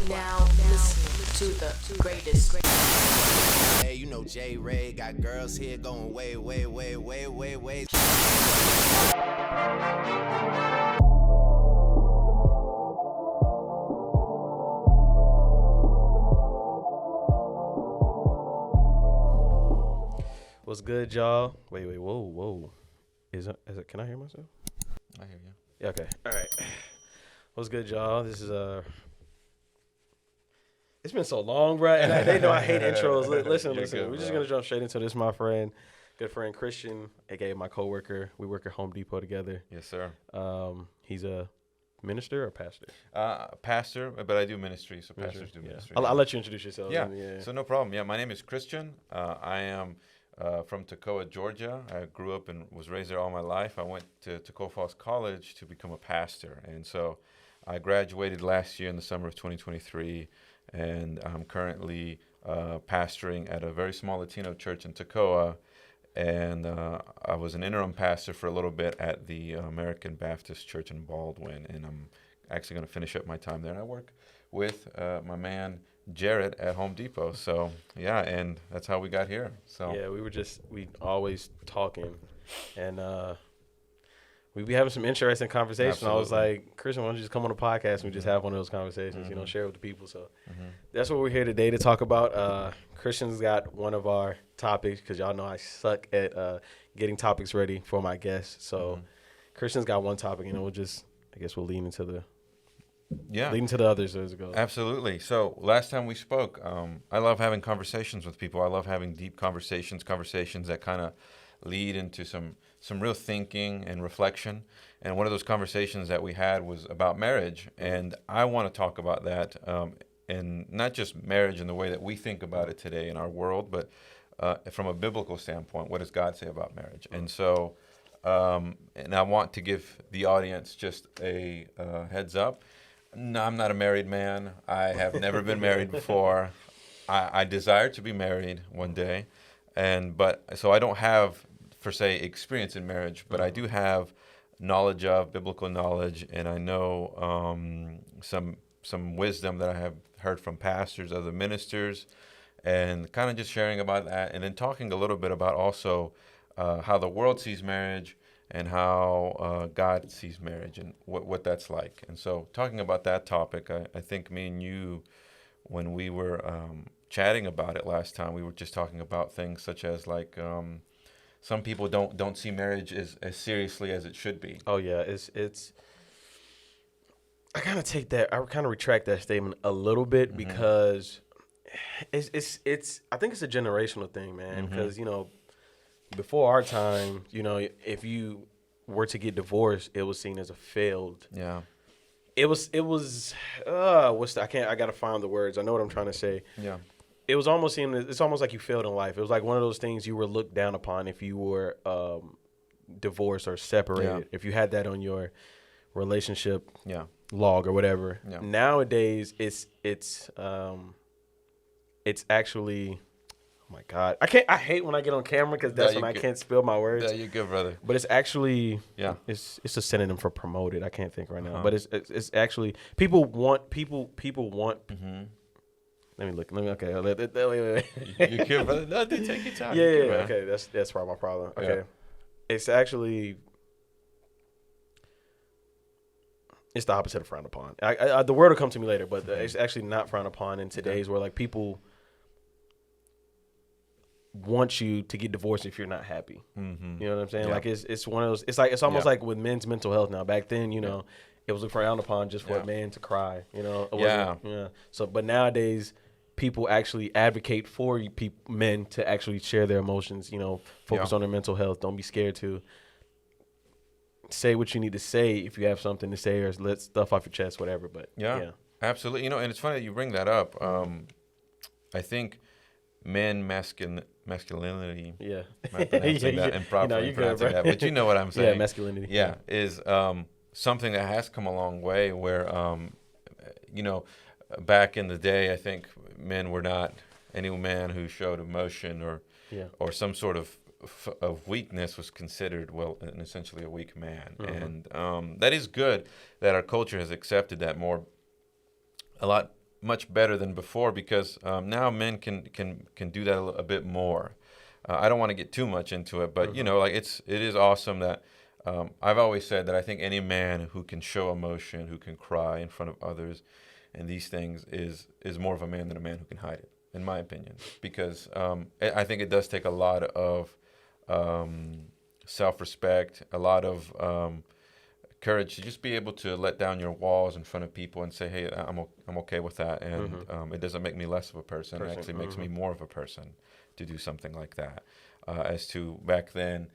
now listening to the greatest. Hey, you know JayRay got girls here going way, way, way, way, way, way. What's good, y'all? Wait, whoa. Is it? Can I hear myself? I hear you. Yeah, okay. All right. What's good, y'all? This is It's been so long, bro. And they know I hate intros. Listen. Good, We're just gonna jump straight into this. My good friend Christian, aka my coworker. We work at Home Depot together. Yes, sir. He's a minister or pastor? Pastor, but I do ministry, so pastors do ministry. I'll let you introduce yourself. Yeah. So no problem. Yeah, my name is Christian. I am from Toccoa, Georgia. I grew up and was raised there all my life. I went to Toccoa Falls College to become a pastor, and so I graduated last year in the summer of 2023, and I'm currently pastoring at a very small Latino church in Toccoa, and I was an interim pastor for a little bit at the American Baptist Church in Baldwin, and I'm actually going to finish up my time there. And I work with my man Jared at Home Depot. So yeah, and that's how we got here. So yeah, we always talking, and we be having some interesting conversations. Absolutely. I was like, Christian, why don't you just come on the podcast and we just have one of those conversations, share with the people. So that's what we're here today to talk about. Christian's got one of our topics, because y'all know I suck at getting topics ready for my guests. So Christian's got one topic, and we'll lean into the others as it goes. Absolutely. So last time we spoke, I love having conversations with people. I love having deep conversations that kind of lead into some real thinking and reflection. And one of those conversations that we had was about marriage. And I want to talk about that, and not just marriage in the way that we think about it today in our world, but from a biblical standpoint, what does God say about marriage? And so, and I want to give the audience just a heads up. No, I'm not a married man. I have never been married before. I desire to be married one day, so I don't have, per se, experience in marriage, but I do have knowledge of biblical knowledge, and I know some wisdom that I have heard from pastors, other ministers, and kind of just sharing about that, and then talking a little bit about also how the world sees marriage and how God sees marriage and what that's like. And so talking about that topic, I think me and you, when we were chatting about it last time, we were just talking about things such as like some people don't see marriage as seriously as it should be. Oh yeah, it's I kind of retract that statement a little bit, because it's I think it's a generational thing, man, because before our time, if you were to get divorced, it was seen as a failed. Yeah. It was I gotta find the words. I know what I'm trying to say. Yeah. It was almost it's almost like you failed in life. It was like one of those things you were looked down upon if you were divorced or separated. Yeah. If you had that on your relationship log or whatever. Yeah. Nowadays it's actually, oh my God, I hate when I get on camera, because that's when I can't spill my words. Yeah, you're good, brother. But it's actually it's a synonym for promoted. I can't think right now, but it's actually people want. Let me look. Okay. You good, brother? No, dude, take your time. Yeah. Okay, that's probably my problem. Okay, Yeah. It's actually. It's the opposite of frowned upon. The word will come to me later, but it's actually not frowned upon in today's where like people want you to get divorced if you're not happy. You know what I'm saying? Yeah. Like it's one of those. It's almost like with men's mental health now. Back then, it was frowned upon just for a man to cry. Yeah. So, but nowadays, people actually advocate for men to actually share their emotions. Focus on their mental health. Don't be scared to say what you need to say if you have something to say, or let stuff off your chest, whatever. But yeah. Absolutely. And it's funny that you bring that up. I think masculinity. Yeah. I'm not pronouncing that improperly. That, but you know what I'm saying. Yeah, masculinity. Yeah, is something that has come a long way. Where back in the day, I think men were not any man who showed emotion or some sort of weakness was considered, essentially a weak man. And that is good that our culture has accepted that a lot much better than before because now men can do that a bit more. I don't want to get too much into it, but like it is awesome that I've always said that I think any man who can show emotion, who can cry in front of others, and these things is more of a man than a man who can hide it, in my opinion. Because I think it does take a lot of self-respect, a lot of courage to just be able to let down your walls in front of people and say, hey, I'm okay with that, and it doesn't make me less of a person. It actually makes me more of a person to do something like that. As to back then,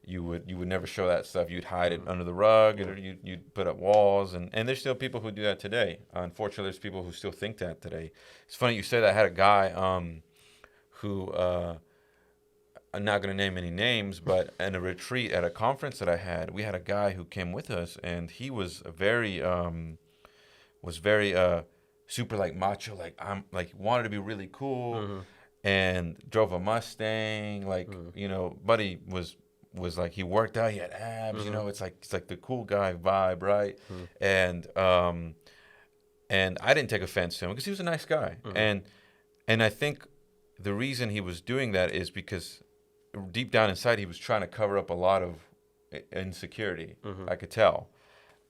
you would never show that stuff. You'd hide it under the rug, or you'd put up walls, and there's still people who do that today. Unfortunately, there's people who still think that today. It's funny you say that. I had a guy who I'm not going to name any names, but in a retreat at a conference that I had, we had a guy who came with us, and he was very super like macho, like wanted to be really cool, and drove a Mustang, like buddy was like, he worked out, he had abs, it's like the cool guy vibe, right? And I didn't take offense to him because he was a nice guy, and I think the reason he was doing that is because deep down inside he was trying to cover up a lot of insecurity. I could tell.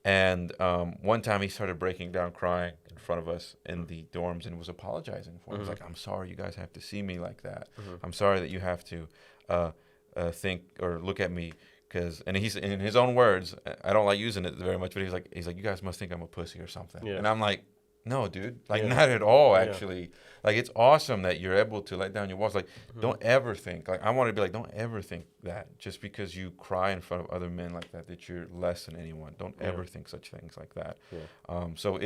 And one time he started breaking down, crying in front of us in the dorms, and was apologizing for it. He was like, I'm sorry you guys have to see me like that. I'm sorry that you have to think or look at me, and he's, in his own words, I don't like using it very much, but he's like, you guys must think I'm a pussy or something. And I'm like, no, dude, like not at all, actually. Like, it's awesome that you're able to let down your walls. Like, don't ever think, like, I want to be like, don't ever think that just because you cry in front of other men like that you're less than anyone. Don't ever think such things like that. So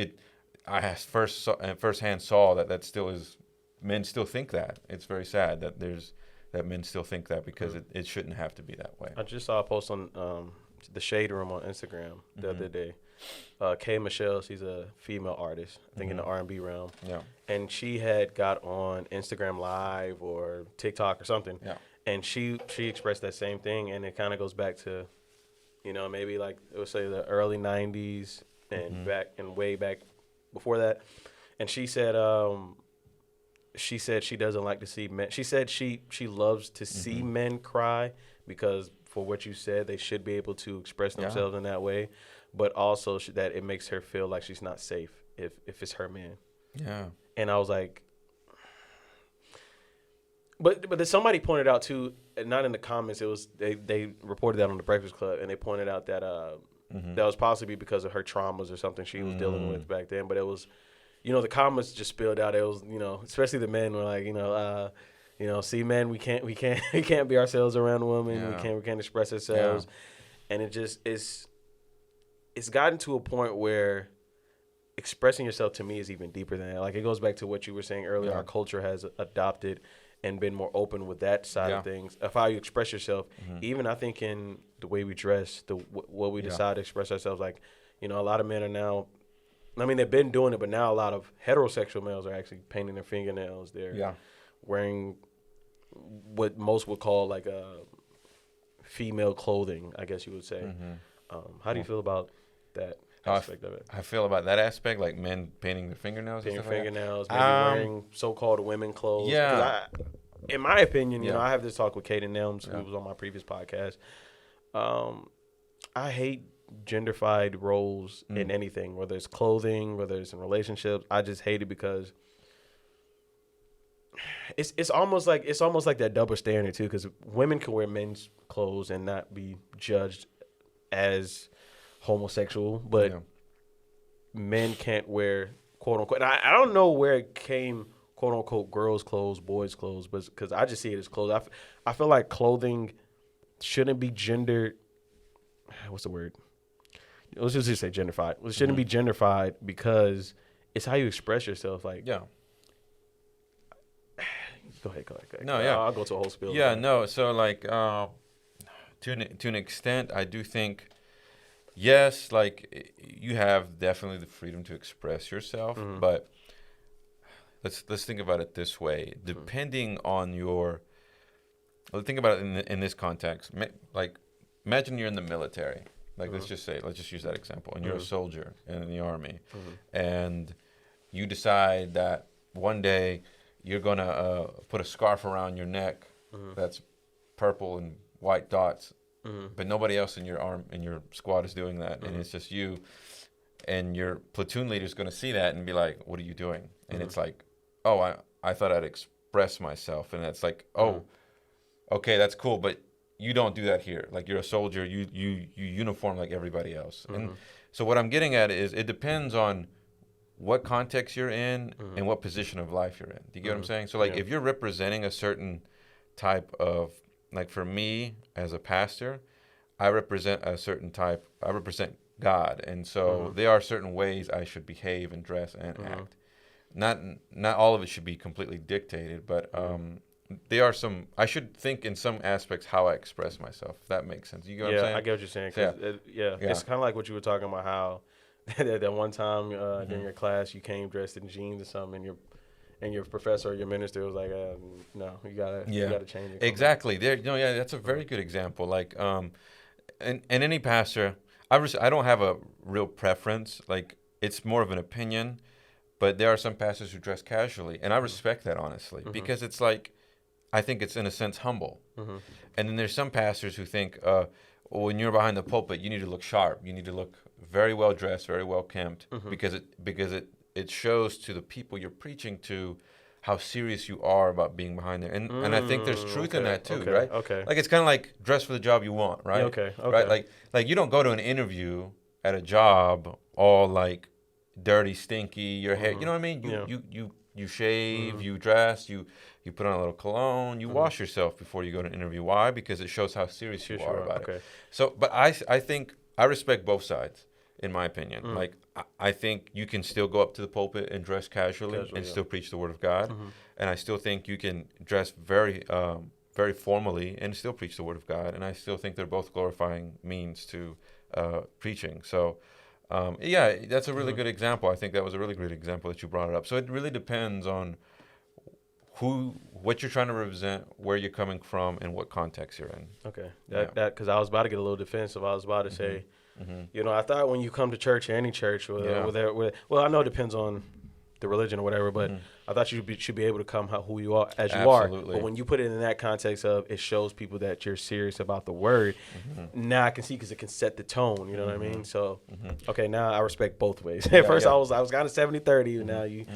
I firsthand saw that still is, men still think that. It's very sad that men still think that, because it shouldn't have to be that way. I just saw a post on the Shade Room on Instagram the other day. K. Michelle, she's a female artist, I think in the R&B realm. And she had got on Instagram Live or TikTok or something. And she expressed that same thing, and it kind of goes back to, maybe like it would say the early 90s and way back before that. And she said she doesn't like to see men. She said she loves to see men cry, because for what you said, they should be able to express themselves in that way. But also that it makes her feel like she's not safe if it's her man. And I was like, but then somebody pointed out too, not in the comments, it was they reported that on the Breakfast Club, and they pointed out that that was possibly because of her traumas or something she was dealing with back then. But it was, the comments just spilled out. It was, especially the men were like, see, men, we can't be ourselves around women. We can't express ourselves, and it just it's gotten to a point where expressing yourself to me is even deeper than that. Like, it goes back to what you were saying earlier. Our culture has adopted and been more open with that side of things, of how you express yourself. Even I think in the way we dress, what we decide to express ourselves. Like, a lot of men are now, I mean, they've been doing it, but now a lot of heterosexual males are actually painting their fingernails. They're wearing what most would call like a female clothing, I guess you would say. How do you feel about that aspect of it? I feel about that aspect, like men painting their fingernails. Painting fingernails, maybe wearing so-called women clothes. In my opinion, I have this talk with Kaden Nelms, who was on my previous podcast. I hate genderfied roles in anything, whether it's clothing, whether it's in relationships. I just hate it because it's almost like that double standard too, because women can wear men's clothes and not be judged as homosexual, but men can't wear quote unquote. And I don't know where it came, quote unquote, girls' clothes, boys' clothes, but because I just see it as clothes. I feel like clothing shouldn't be gendered. What's the word? Let's just say genderfied. It shouldn't be genderfied because it's how you express yourself. Like, Go ahead. No, I'll go to a whole spiel. So like, to an extent, I do think, yes, like, you have definitely the freedom to express yourself, but let's think about it this way. Depending on let's think about it in this context. Like, imagine you're in the military. Like, let's just use that example, and you're a soldier in the army, and you decide that one day you're gonna put a scarf around your neck that's purple and white dots, but nobody else in your squad is doing that, and it's just you, and your platoon leader is gonna see that and be like, "What are you doing?" And it's like, "Oh, I thought I'd express myself," and it's like, "Oh, okay, that's cool, but you don't do that here. Like, you're a soldier, you uniform like everybody else." And so what I'm getting at is it depends on what context you're in and what position of life you're in. Do you get what I'm saying? So like if you're representing a certain type of, like for me as a pastor, I represent God. And so there are certain ways I should behave and dress and act. Not all of it should be completely dictated, but there are some, I should think in some aspects how I express myself, if that makes sense. You get what I'm saying? I get what you're saying. It's kind of like what you were talking about, how that one time during your class you came dressed in jeans or something, and your professor or your minister was like, "No, you gotta change it." Exactly. That's a very good example. Like, and any pastor, I don't have a real preference. Like, it's more of an opinion, but there are some pastors who dress casually, and I respect that, honestly, because it's like, I think it's in a sense humble. And then there's some pastors who think, when you're behind the pulpit, you need to look sharp. You need to look very well dressed, very well kempt, because it shows to the people you're preaching to how serious you are about being behind there. And I think there's truth in that too, right? Okay. Like, it's kind of like dress for the job you want, right? Okay. Right? Like you don't go to an interview at a job all like dirty, stinky, your hair. You know what I mean? You shave, you dress, you put on a little cologne, you wash yourself before you go to an interview. Why? Because it shows how serious you are about it. So, but I think I respect both sides, in my opinion. Like, I think you can still go up to the pulpit and dress casually and still preach the word of God. And I still think you can dress very, very formally and still preach the word of God. And I still think they're both glorifying means to preaching. So, that's a really good example. I think that was a really great example that you brought it up. So it really depends on what you're trying to represent, where you're coming from, and what context you're in. Okay. Because I was about to get a little defensive. I was about to say, I thought when you come to church, or any church, well, I know it depends on the religion or whatever, but I thought you should be able to come who you are as you are. But when you put it in that context of it shows people that you're serious about the word, now I can see, because it can set the tone. You know what I mean? So, okay, now I respect both ways. At first I was kind of 70-30, and now you.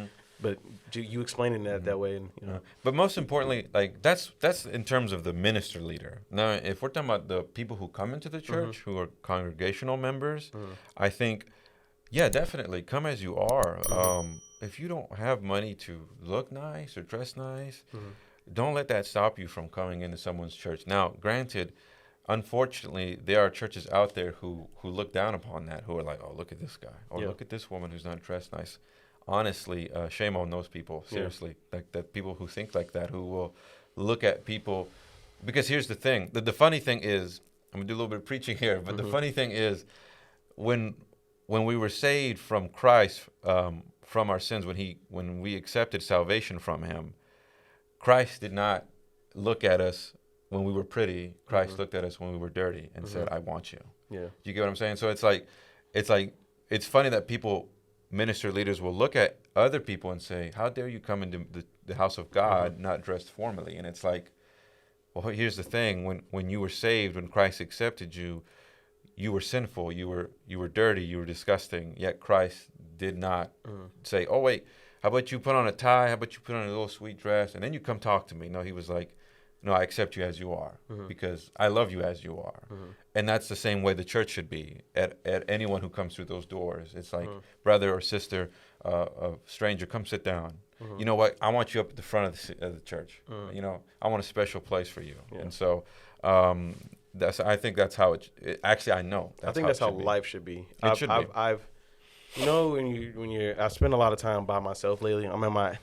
But you explaining that way, and But most importantly, like that's in terms of the minister leader. Now, if we're talking about the people who come into the church, who are congregational members, I think, definitely come as you are. If you don't have money to look nice or dress nice, don't let that stop you from coming into someone's church. Now, granted, unfortunately, there are churches out there who look down upon that, who are like, "Oh, look at this guy," or "Look at this woman who's not dressed nice." Honestly, shame on those people. Seriously, like that people who think like that, who will look at people. Because here's the thing: the funny thing is, I'm gonna do a little bit of preaching here, but the funny thing is, when we were saved from Christ, from our sins, when we accepted salvation from Him, Christ did not look at us when we were pretty. Christ looked at us when we were dirty and said, "I want you." Yeah. You get what I'm saying? So it's funny that minister leaders will look at other people and say, "How dare you come into the house of God not dressed formally?" And it's like, well, here's the thing: when you were saved, when Christ accepted you, you were sinful, you were dirty, you were disgusting. Yet Christ did not say, "Oh wait, how about you put on a tie? How about you put on a little sweet dress, and then you come talk to me?" No, He was like, "No, I accept you as you are because I love you as you are." And that's the same way the church should be at anyone who comes through those doors. It's like, brother or sister, a stranger, come sit down. You know what? I want you up at the front of the church. I want a special place for you. And so I think that's how it actually, I know. I think that's how life should be. It should be. I spend a lot of time by myself lately. I'm in my,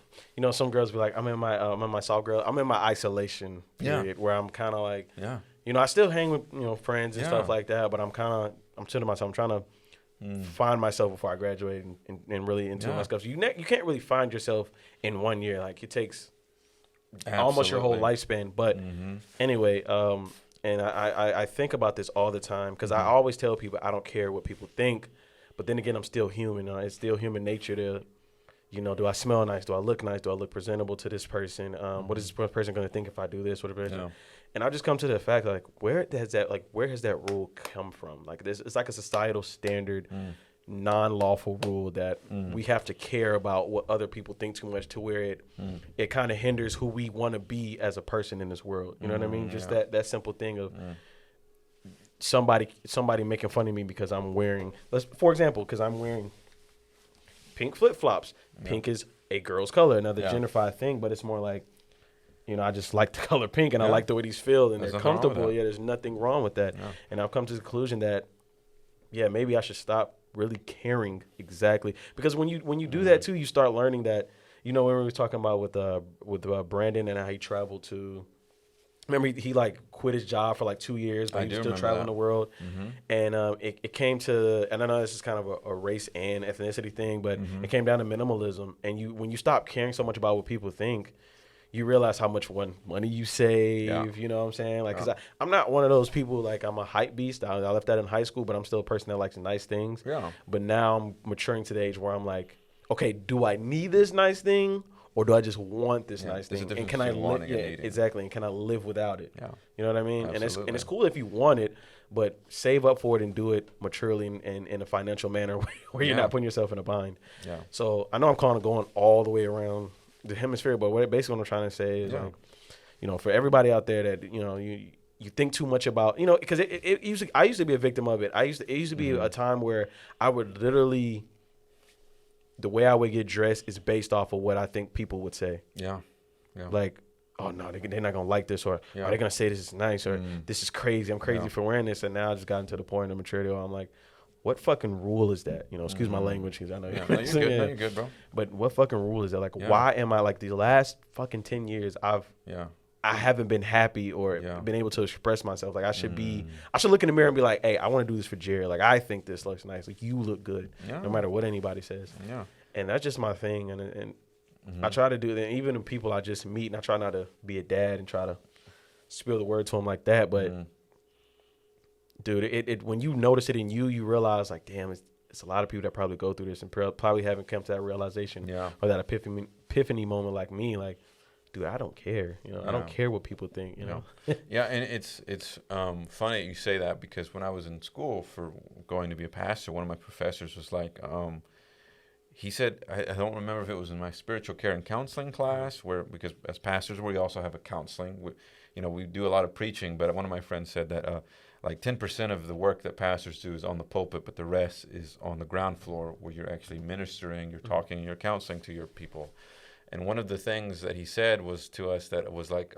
some girls be like, I'm in my soft girl. I'm in my isolation period where I'm kind of like, I still hang with, friends and stuff like that, but I'm sitting to myself. I'm trying to find myself before I graduate and really into my stuff. So you can't really find yourself in 1 year. Like, it takes almost your whole lifespan. But anyway, and I think about this all the time because I always tell people I don't care what people think. But then again, I'm still human. It's still human nature to, do I smell nice? Do I look nice? Do I look presentable to this person? What is this person going to think if I do this? Whatever. Yeah. And I just come to the fact, like, where has that rule come from? Like, it's like a societal standard, non-lawful rule that we have to care about what other people think too much, to where it kind of hinders who we want to be as a person in this world. You know what I mean? Just that simple thing of somebody making fun of me because I'm wearing, for example, because I'm wearing pink flip-flops. Pink is a girl's color, another genderfied thing, but it's more like, I just like the color pink, and I like the way these feel, and they're comfortable. Yeah, there's nothing wrong with that. And I've come to the conclusion that, maybe I should stop really caring exactly, because when you do that too, you start learning that, when we were talking about with Brandon and how he traveled to. Remember, he like quit his job for like 2 years, but he was still traveling the world. And it came to, and I know this is kind of a race and ethnicity thing, but it came down to minimalism. And when you stop caring so much about what people think, you realize how much money you save. You know what I'm saying? Like, because I'm not one of those people, like, I'm a hype beast. I left that in high school, but I'm still a person that likes nice things. But now I'm maturing to the age where I'm like, okay, do I need this nice thing? Or do I just want this nice thing? And can I live? Yeah, exactly. And can I live without it? You know what I mean? Absolutely. And it's cool if you want it, but save up for it and do it maturely and in a financial manner where you're not putting yourself in a bind. So I know I'm kind of going all the way around the hemisphere, but basically what I'm trying to say is, like, for everybody out there that you think too much about, because I used to be a victim of it. It used to be a time where I would literally. The way I would get dressed is based off of what I think people would say. Like, oh, no, they're not going to like this, or are they going to say this is nice, or this is crazy. I'm crazy for wearing this. And now I just gotten to the point of maturity where I'm like, what fucking rule is that? Excuse my language, because I know you're good. No, you're good, bro. But what fucking rule is that? Like, why am I, like, the last fucking 10 years I haven't been happy or been able to express myself. Like, I should look in the mirror and be like, hey, I want to do this for Jared. Like, I think this looks nice. Like, you look good, no matter what anybody says. And that's just my thing. And I try to do that. Even the people I just meet, and I try not to be a dad and try to spill the word to them like that. But, dude, it when you notice it in you realize, like, damn, it's a lot of people that probably go through this and probably haven't come to that realization or that epiphany moment like me. Like, dude, I don't care. I don't care what people think, And it's funny you say that, because when I was in school for going to be a pastor, one of my professors was like, he said, I don't remember if it was in my spiritual care and counseling class, because as pastors, we also have a counseling. We do a lot of preaching, but one of my friends said that like 10% of the work that pastors do is on the pulpit, but the rest is on the ground floor, where you're actually ministering, you're talking, you're counseling to your people. And one of the things that he said was to us that it was like,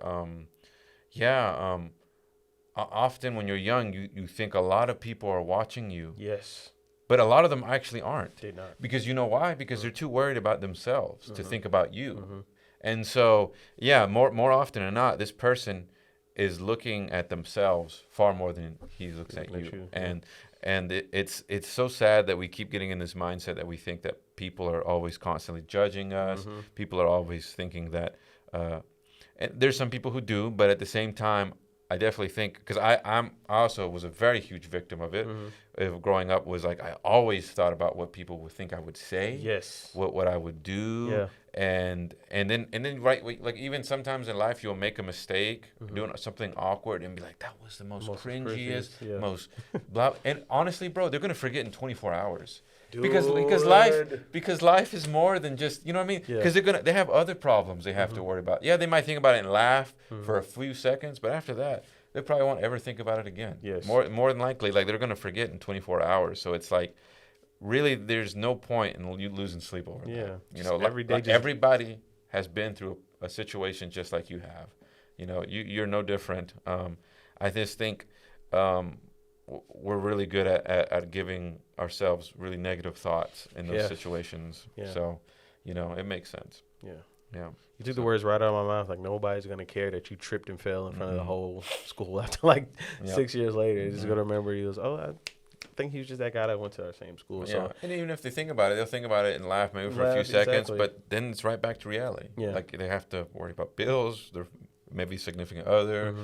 often when you're young, you think a lot of people are watching you. Yes. But a lot of them actually aren't. They're not. Because you know why? Because they're too worried about themselves to think about you. And so, more often than not, this person is looking at themselves far more than he looks at you. And it's so sad that we keep getting in this mindset that we think that people are always constantly judging us. People are always thinking that, and there's some people who do, but at the same time, I definitely think, because I also was a very huge victim of it. Growing up was like, I always thought about what people would think I would say. Yes. What I would do. And then right, like, even sometimes in life you'll make a mistake doing something awkward and be like, that was the most cringiest, most blah. And honestly, bro, they're gonna forget in 24 hours. Dude. Because life is more than just, you know what I mean? Because they have other problems they have to worry about. Yeah, they might think about it and laugh for a few seconds, but after that, they probably won't ever think about it again. Yes. More than likely, like, they're gonna forget in 24 hours. So it's like, really, there's no point in you losing sleep over that. Every day, everybody has been through a situation just like you have. You're no different. I just think we're really good at giving ourselves really negative thoughts in those situations. So, it makes sense. You took the words right out of my mouth. Like, nobody's going to care that you tripped and fell in front of the whole school after, like, 6 years later. They're just going to remember you as, I think he was just that guy that went to our same school. So. And even if they think about it, they'll think about it and laugh maybe for a few seconds, but then it's right back to reality. Like, they have to worry about bills, their maybe significant other,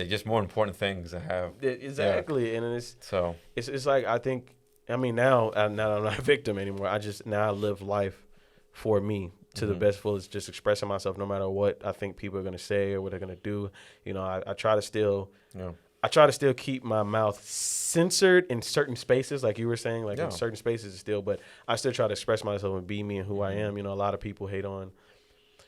just more important things to have. Exactly. And it's like, I think, now I'm not a victim anymore. I live life for me to the best fullest, just expressing myself no matter what I think people are going to say or what they're going to do. You know, I try to still keep my mouth censored in certain spaces, like you were saying, like in certain spaces still, but I still try to express myself and be me and who I am. You know, a lot of people hate on,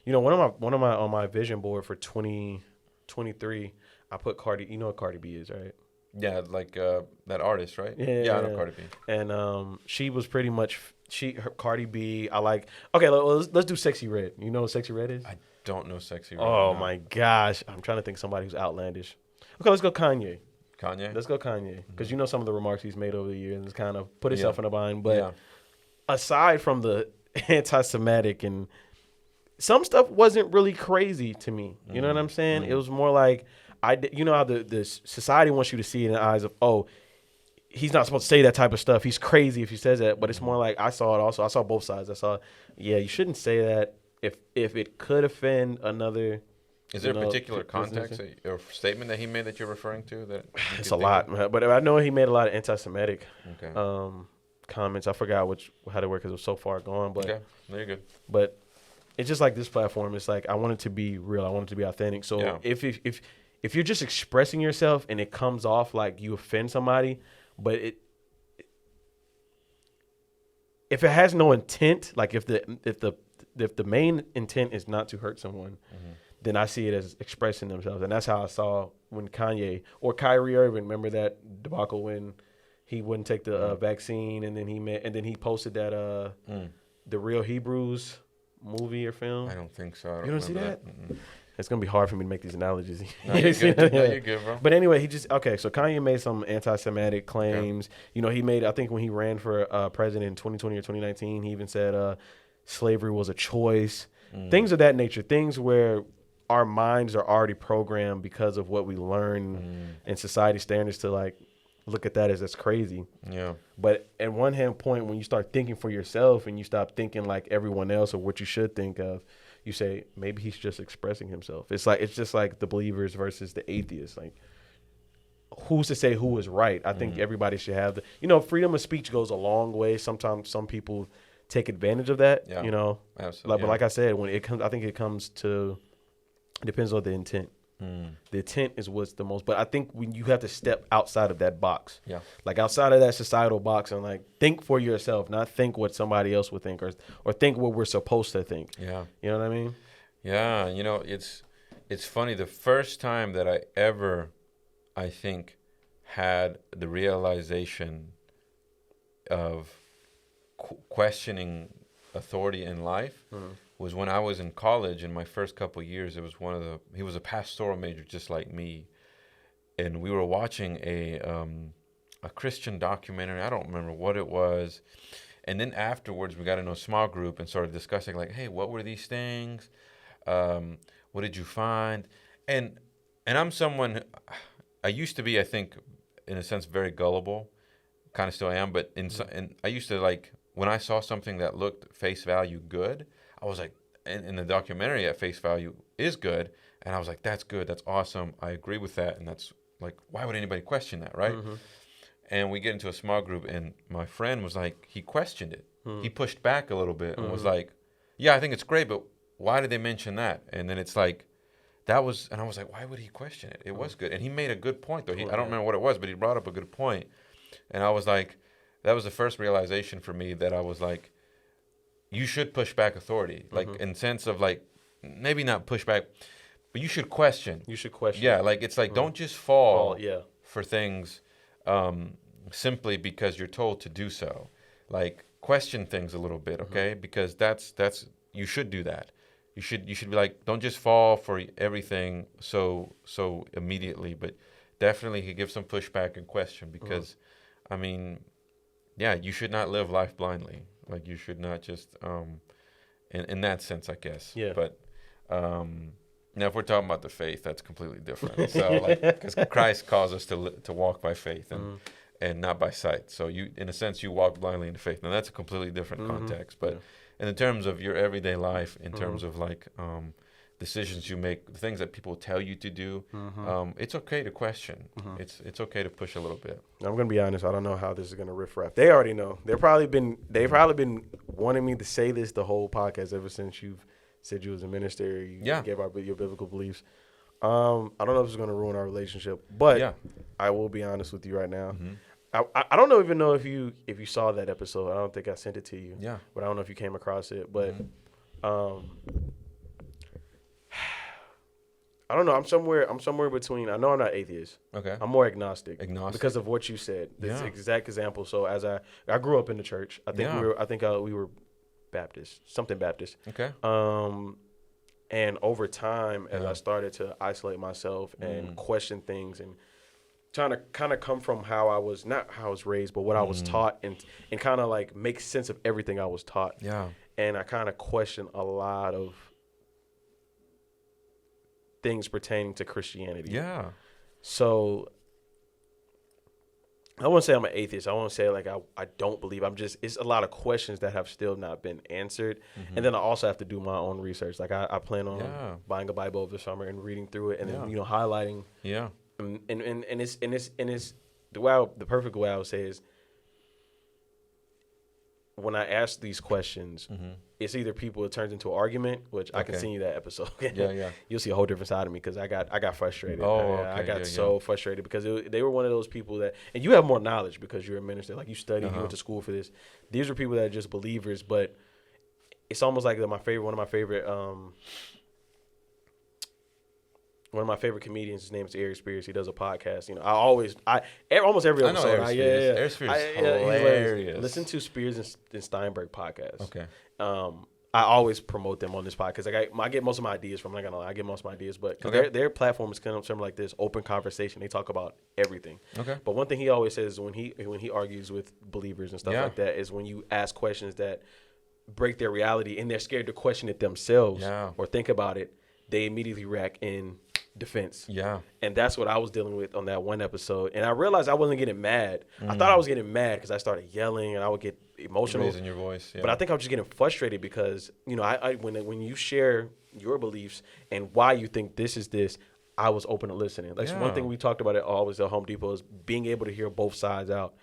you know, one of my on my vision board for 2023, I put Cardi. You know what Cardi B is, right? Yeah, like that artist, right? Yeah, I know Cardi B. And she was pretty much Cardi B. I like. Okay, let's do Sexy Red. You know what Sexy Red is? I don't know Sexy Red. Oh my gosh, I'm trying to think of somebody who's outlandish. Okay, let's go Kanye. Let's go Kanye, because you know some of the remarks he's made over the years and it's kind of put himself in a bind. But aside from the anti-Semitic and some stuff wasn't really crazy to me. You know what I'm saying? It was more like you know how the society wants you to see in the eyes of, oh, he's not supposed to say that type of stuff. He's crazy if he says that. But it's more like I saw it also. I saw both sides. I saw, you shouldn't say that if it could offend another. Is there a particular context or statement that he made that you're referring to? That it's a lot, but I know he made a lot of anti-Semitic comments. I forgot how they were because it was so far gone. But okay, no, you're good. But it's just like this platform. It's like I want it to be real. I want it to be authentic. So if you're just expressing yourself and it comes off like you offend somebody, but if it has no intent, like if the main intent is not to hurt someone, then I see it as expressing themselves. And that's how I saw when Kanye or Kyrie Irving, remember that debacle when he wouldn't take the vaccine and then he posted that the Real Hebrews movie or film. I don't think so. You don't see that? It's going to be hard for me to make these analogies. No, you're good. No, you're good, bro. But anyway, so Kanye made some anti-Semitic claims. Okay. You know, he made, I think when he ran for president in 2020 or 2019, he even said slavery was a choice. Things of that nature, things where our minds are already programmed because of what we learn in society standards to like look at that as that's crazy. Yeah. But at one hand point, when you start thinking for yourself and you stop thinking like everyone else or what you should think of, you say maybe he's just expressing himself. It's just like the believers versus the atheists. Like, who's to say who is right? I think everybody should have freedom of speech goes a long way. Sometimes some people take advantage of that. Yeah. You know, absolutely. But like I said, when it comes, I think it depends on the intent. The intent is what's the most, but I think when you have to step outside of that box, like outside of that societal box and like think for yourself, not think what somebody else would think or think what we're supposed to think. Yeah. You know what I mean? Yeah. You know, it's funny. The first time that I ever, I think, had the realization of questioning authority in life was when I was in college. In my first couple of years, it was he was a pastoral major just like me, and we were watching a Christian documentary. I don't remember what it was, and then afterwards we got into a small group and started discussing like, hey, what were these things? What did you find? And I'm someone, I used to be, I think, in a sense, very gullible, kind of still am, but and I used to like, when I saw something that looked face value good, I was like, in the documentary at face value is good. And I was like, that's good. That's awesome. I agree with that. And that's like, why would anybody question that, right? And we get into a small group and my friend was like, he questioned it. He pushed back a little bit and was like, yeah, I think it's great, but why did they mention that? And then it's like, and I was like, why would he question it? It was good. And he made a good point though. I don't remember what it was, but he brought up a good point. And I was like, that was the first realization for me that I was like, you should push back authority, like in sense of like, maybe not push back, but you should question. You should question. Yeah, like it's like don't just fall for things simply because you're told to do so. Like question things a little bit, okay? Because that's you should do that. You should be like, don't just fall for everything so immediately, but definitely give some pushback and question because, I mean, yeah, you should not live life blindly. Like you should not just, in that sense, I guess. Yeah. But now, if we're talking about the faith, that's completely different. So, like, because Christ calls us to walk by faith and not by sight. So you, in a sense, you walk blindly into faith. Now that's a completely different context. But in the terms of your everyday life, in terms of like decisions you make, the things that people tell you to do. It's okay to question. It's okay to push a little bit. I'm gonna be honest. I don't know how this is gonna riff raff. They already know. They've probably been wanting me to say this the whole podcast ever since you've said you was a minister. You gave out your biblical beliefs. I don't know if it's gonna ruin our relationship, but I will be honest with you right now. I don't even know if you saw that episode. I don't think I sent it to you. Yeah. But I don't know if you came across it. But I don't know. I'm somewhere between. I know I'm not atheist. Okay. I'm more agnostic. Agnostic. Because of what you said. This exact example. So as I grew up in the church. I think we were Baptist, something Baptist. Okay. And over time, as I started to isolate myself and question things and trying to kind of come from how I was, not how I was raised, but what I was taught and kind of like make sense of everything I was taught. Yeah. And I kind of question a lot of things pertaining to Christianity. Yeah. So I won't say I'm an atheist. I won't say like I don't believe. It's a lot of questions that have still not been answered. And then I also have to do my own research. Like I plan on buying a Bible over the summer and reading through it and then, highlighting. Yeah. And it's the perfect way I would say is when I ask these questions, it's either it turns into an argument, which I can send you that episode. You'll see a whole different side of me because I got frustrated. I got so frustrated because they were one of those people that, and you have more knowledge because you're a minister, like you studied, you went to school for this. These are people that are just believers, but it's almost like one of my favorite comedians, his name is Eric Spears. He does a podcast. Almost every episode. Eric Spears is hilarious. Listen to Spears and Steinberg podcast. Okay. I always promote them on this podcast. I get most of my ideas from. I'm not gonna lie, I get most of my ideas, but their platform is kind of something like this, open conversation. They talk about everything. Okay. But one thing he always says when he argues with believers and stuff like that is when you ask questions that break their reality and they're scared to question it themselves or think about it, they immediately react in defense. Yeah. And that's what I was dealing with on that one episode. And I realized I wasn't getting mad. I thought I was getting mad because I started yelling and I would get emotional. Raising your voice. Yeah. But I think I was just getting frustrated because, when you share your beliefs and why you think this is this, I was open to listening. Like one thing we talked about at always at Home Depot is being able to hear both sides out.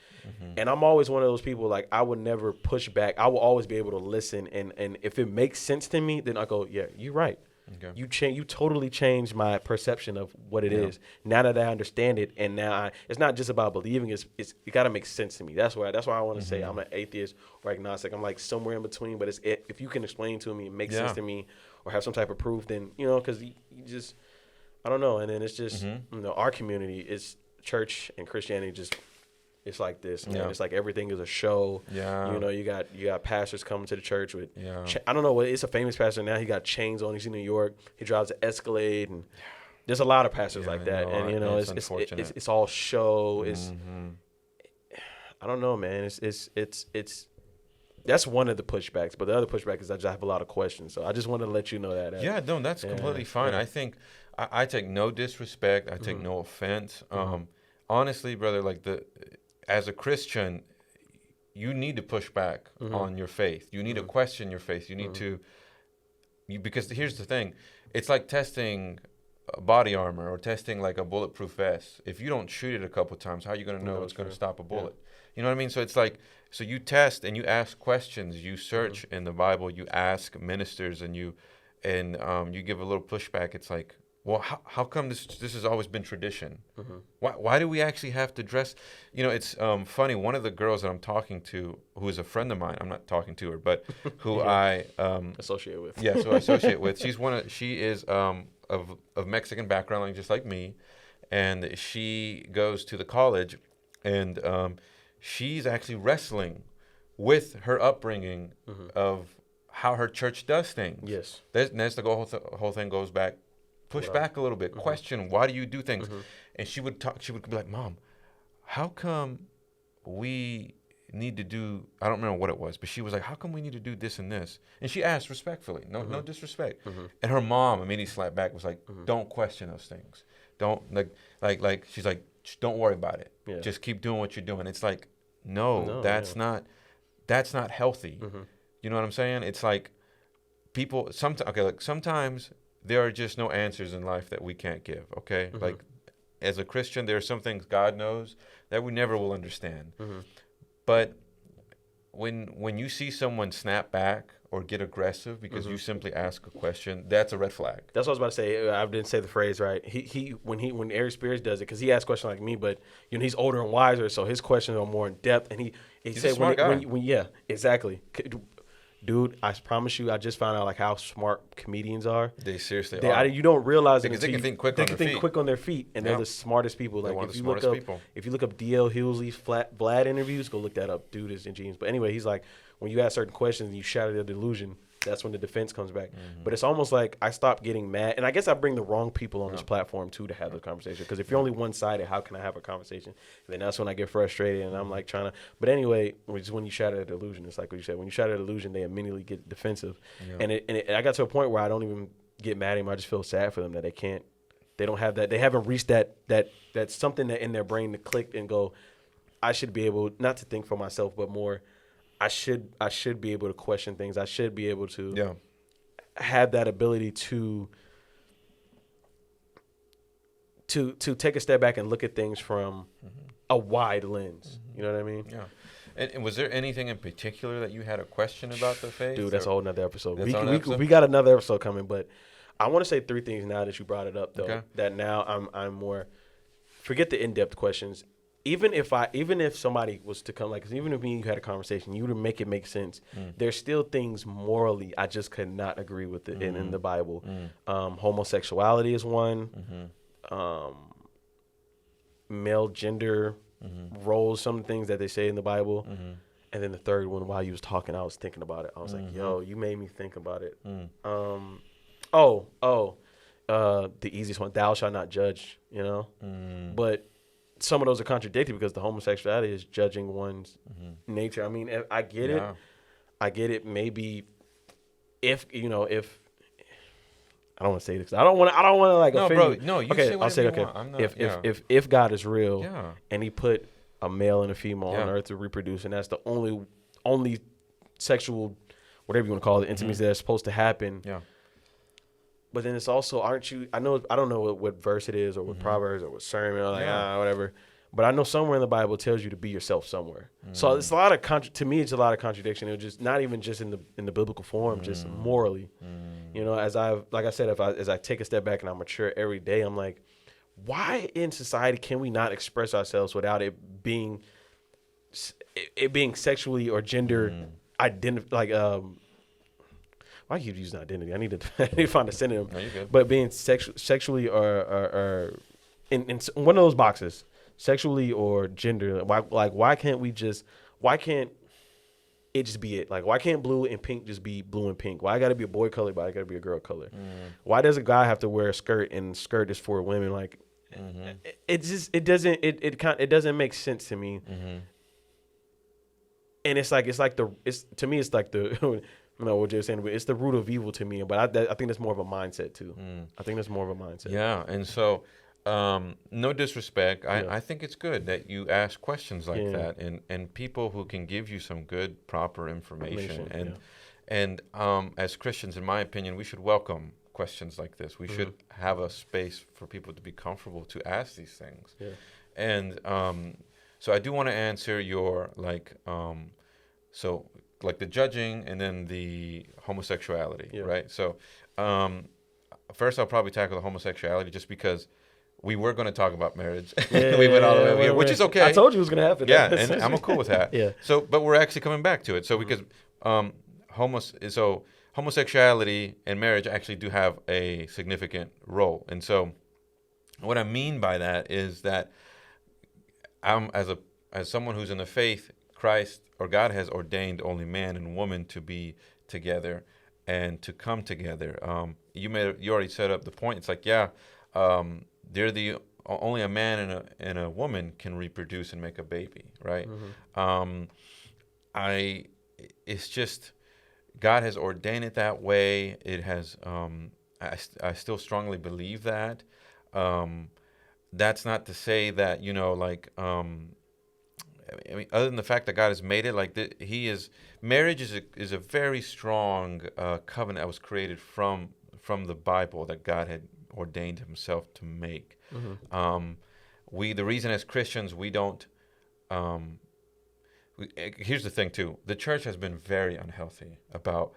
And I'm always one of those people, like I would never push back. I will always be able to listen. And if it makes sense to me, then I go, yeah, you're right. Okay. You totally changed my perception of what it is. Now that I understand it, and now it's not just about believing. It got to make sense to me. That's why I want to say I'm an atheist or agnostic. I'm like somewhere in between. But if you can explain to me, it makes sense to me, or have some type of proof, then because you just I don't know. And then it's just our community is church and Christianity just. It's like this, man. It's like everything is a show. Yeah. You got pastors coming to the church with. Yeah. I don't know what. It's a famous pastor now. He got chains on. He's in New York. He drives an Escalade, and there's a lot of pastors like that. And it's all show. It's I don't know, man. It's that's one of the pushbacks. But the other pushback is I just have a lot of questions. So I just wanted to let you know that. That's completely fine. I think I take no disrespect. I take no offense. Honestly, brother, like as a Christian, you need to push back on your faith. You need to question your faith. You need to, because here's the thing. It's like testing body armor or testing like a bulletproof vest. If you don't shoot it a couple times, how are you going to know it's going to stop a bullet? You know what I mean? So it's like, so you test and you ask questions. You search in the Bible. You ask ministers and you give a little pushback. It's like, well, how come this has always been tradition? Why do we actually have to dress? It's funny. One of the girls that I'm talking to, who is a friend of mine, I'm not talking to her, but who I associate with. Yeah, so I associate with. She is of Mexican background, like just like me, and she goes to the college, and she's actually wrestling with her upbringing of how her church does things. Yes, that's the whole thing goes back. Push back a little bit. Question, why do you do things? And she would be like, Mom, how come we need to do, I don't remember what it was, but she was like, how come we need to do this and this? And she asked respectfully, no disrespect. And her mom immediately slapped back, was like, don't question those things. Don't, like she's like, don't worry about it. Yeah. Just keep doing what you're doing. It's like, no, that's not healthy. You know what I'm saying? It's like sometimes there are just no answers in life that we can't give. Okay, like as a Christian, there are some things God knows that we never will understand. But when you see someone snap back or get aggressive because you simply ask a question, that's a red flag. That's what I was about to say. I didn't say the phrase right. When Ari Spears does it, because he asks questions like me, but he's older and wiser, so his questions are more in depth. And He's a smart guy. Yeah, exactly. Dude, I promise you, I just found out like how smart comedians are. They seriously are. You don't realize it because they can think quick. They can think quick on their feet, and they're the smartest people. Like if you look up D.L. Hughley's Vlad interviews, go look that up. Dude is ingenious. But anyway, he's like, when you ask certain questions and you shatter their delusion, that's when the defense comes back. But it's almost like I stopped getting mad, and I guess I bring the wrong people on this platform too to have the conversation. Because if you're only one-sided, how can I have a conversation? And then that's when I get frustrated, and I'm like trying to. But anyway, when you shatter the delusion, it's like what you said. When you shatter the delusion, they immediately get defensive, and I got to a point where I don't even get mad at them. I just feel sad for them that they don't have that. They haven't reached that something that in their brain to click and go, I should be able not to think for myself, but more. I should be able to question things. I should be able to have that ability to take a step back and look at things from a wide lens. You know what I mean? Yeah. And was there anything in particular that you had a question about the faith? Dude, that's a whole nother episode. We got another episode coming, but I want to say 3 things now that you brought it up, though. Okay. That now I'm more. Forget the in-depth questions. Even if somebody was to come, like, cause even if me and you had a conversation, you would make it make sense. There's still things morally I just could not agree with it in the Bible. Homosexuality is one. Male gender roles, some things that they say in the Bible. And then the third one, while you was talking, I was thinking about it. I was like, yo, you made me think about it. The easiest one, thou shalt not judge, but some of those are contradicted because the homosexuality is judging one's nature. I mean, I get it. I get it. Maybe if I don't want to say this. I don't want to like offend you. No, you say whatever you want. I'm not, if God is real and he put a male and a female on earth to reproduce, and that's the only sexual, whatever you want to call it, intimacy that's supposed to happen. Yeah. But then it's also, I don't know what verse it is or what Proverbs or what sermon or whatever. But I know somewhere in the Bible it tells you to be yourself somewhere. So it's a lot of to me it's a lot of contradiction. It was just not even just in the biblical form, just morally. As I take a step back and I mature every day, I'm like, why in society can we not express ourselves without it being sexually or gender why keep using identity? I need to find a synonym. No, but being sexually or in one of those boxes, sexually or gender. Why can't it just be it? Like, why can't blue and pink just be blue and pink? Why I got to be a boy color, but I got to be a girl color? Why does a guy have to wear a skirt and skirt is for women? Like, it doesn't make sense to me. And it's like to me it's like the. What you're saying, but it's the root of evil to me. But I think that's more of a mindset too. I think that's more of a mindset. Yeah, and so no disrespect. I think it's good that you ask questions like that, and people who can give you some good, proper information. And as Christians, in my opinion, we should welcome questions like this. We should have a space for people to be comfortable to ask these things. Yeah. And so I do want to answer your like the judging and then the homosexuality, right? So first I'll probably tackle the homosexuality just because we were going to talk about marriage. We went all the way over here, which is okay. I told you it was going to happen. Yeah, and I'm cool with that. So, but we're actually coming back to it. So because homosexuality and marriage actually do have a significant role. And so what I mean by that is that I'm as someone who's in the faith, Christ or God has ordained only man and woman to be together and to come together. You already set up the point. It's like, they're only a man and a woman can reproduce and make a baby, right? It's just God has ordained it that way. It has. I still strongly believe that. That's not to say that I mean, other than the fact that God has made it, marriage is a very strong covenant that was created from from the Bible that God had ordained himself to make. The reason as Christians we don't, here's the thing too, the church has been very unhealthy about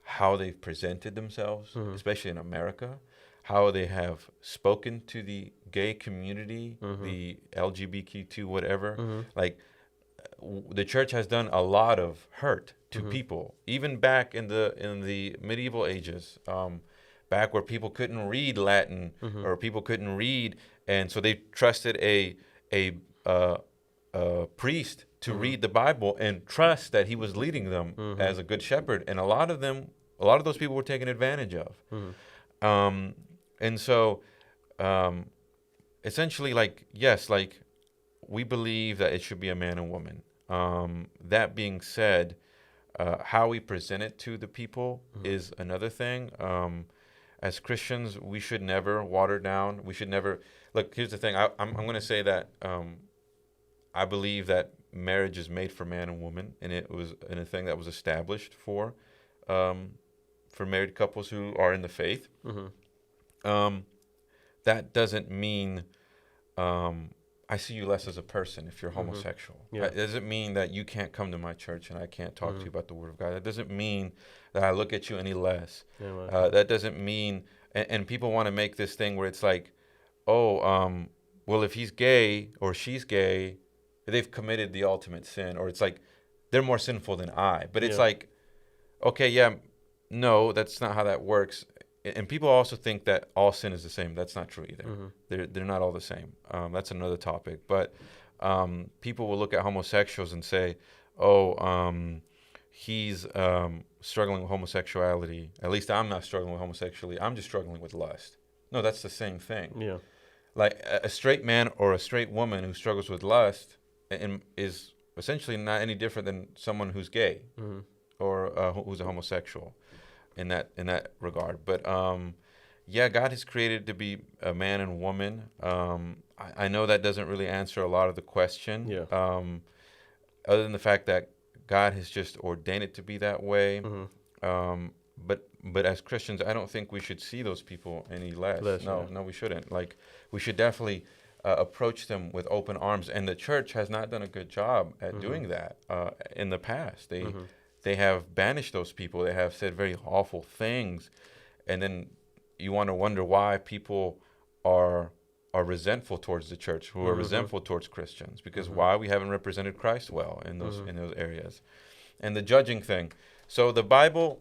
how they've presented themselves, especially in America, how they have spoken to the gay community, the LGBTQ whatever. Like the church has done a lot of hurt to people, even back in the medieval ages, back where people couldn't read Latin or people couldn't read, and so they trusted a priest to read the Bible and trust that he was leading them as a good shepherd, and a lot of those people were taken advantage of. And so essentially, like, yes, like we believe that it should be a man and woman. That being said, how we present it to the people is another thing. As Christians, we should never water down. We should never look. Here's the thing. I'm going to say that I believe that marriage is made for man and woman, and it was a thing that was established for married couples who are in the faith. That doesn't mean I see you less as a person if you're homosexual. It doesn't mean that you can't come to my church and I can't talk to you about the Word of God. That doesn't mean that I look at you any less. That doesn't mean, and people want to make this thing where it's like, well, if he's gay or she's gay, they've committed the ultimate sin, or it's like they're more sinful than I. But it's like, okay, no, that's not how that works. And people also think that all sin is the same. That's not true either. They're not all the same. That's another topic. But people will look at homosexuals and say, he's struggling with homosexuality. At least I'm not struggling with homosexuality. I'm just struggling with lust. No, that's the same thing. Yeah. Like a straight man or a straight woman who struggles with lust is essentially not any different than someone who's gay or who's a homosexual. In that regard. But God has created to be a man and woman. I know that doesn't really answer a lot of the question. Other than the fact that God has just ordained it to be that way. But as Christians, I don't think we should see those people any less. No, we shouldn't. Like, we should definitely approach them with open arms. And the church has not done a good job at doing that in the past. They have banished those people. They have said very awful things. And then you want to wonder why people are resentful towards the church, who are resentful towards Christians, because why we haven't represented Christ well in those areas. And the judging thing. So the Bible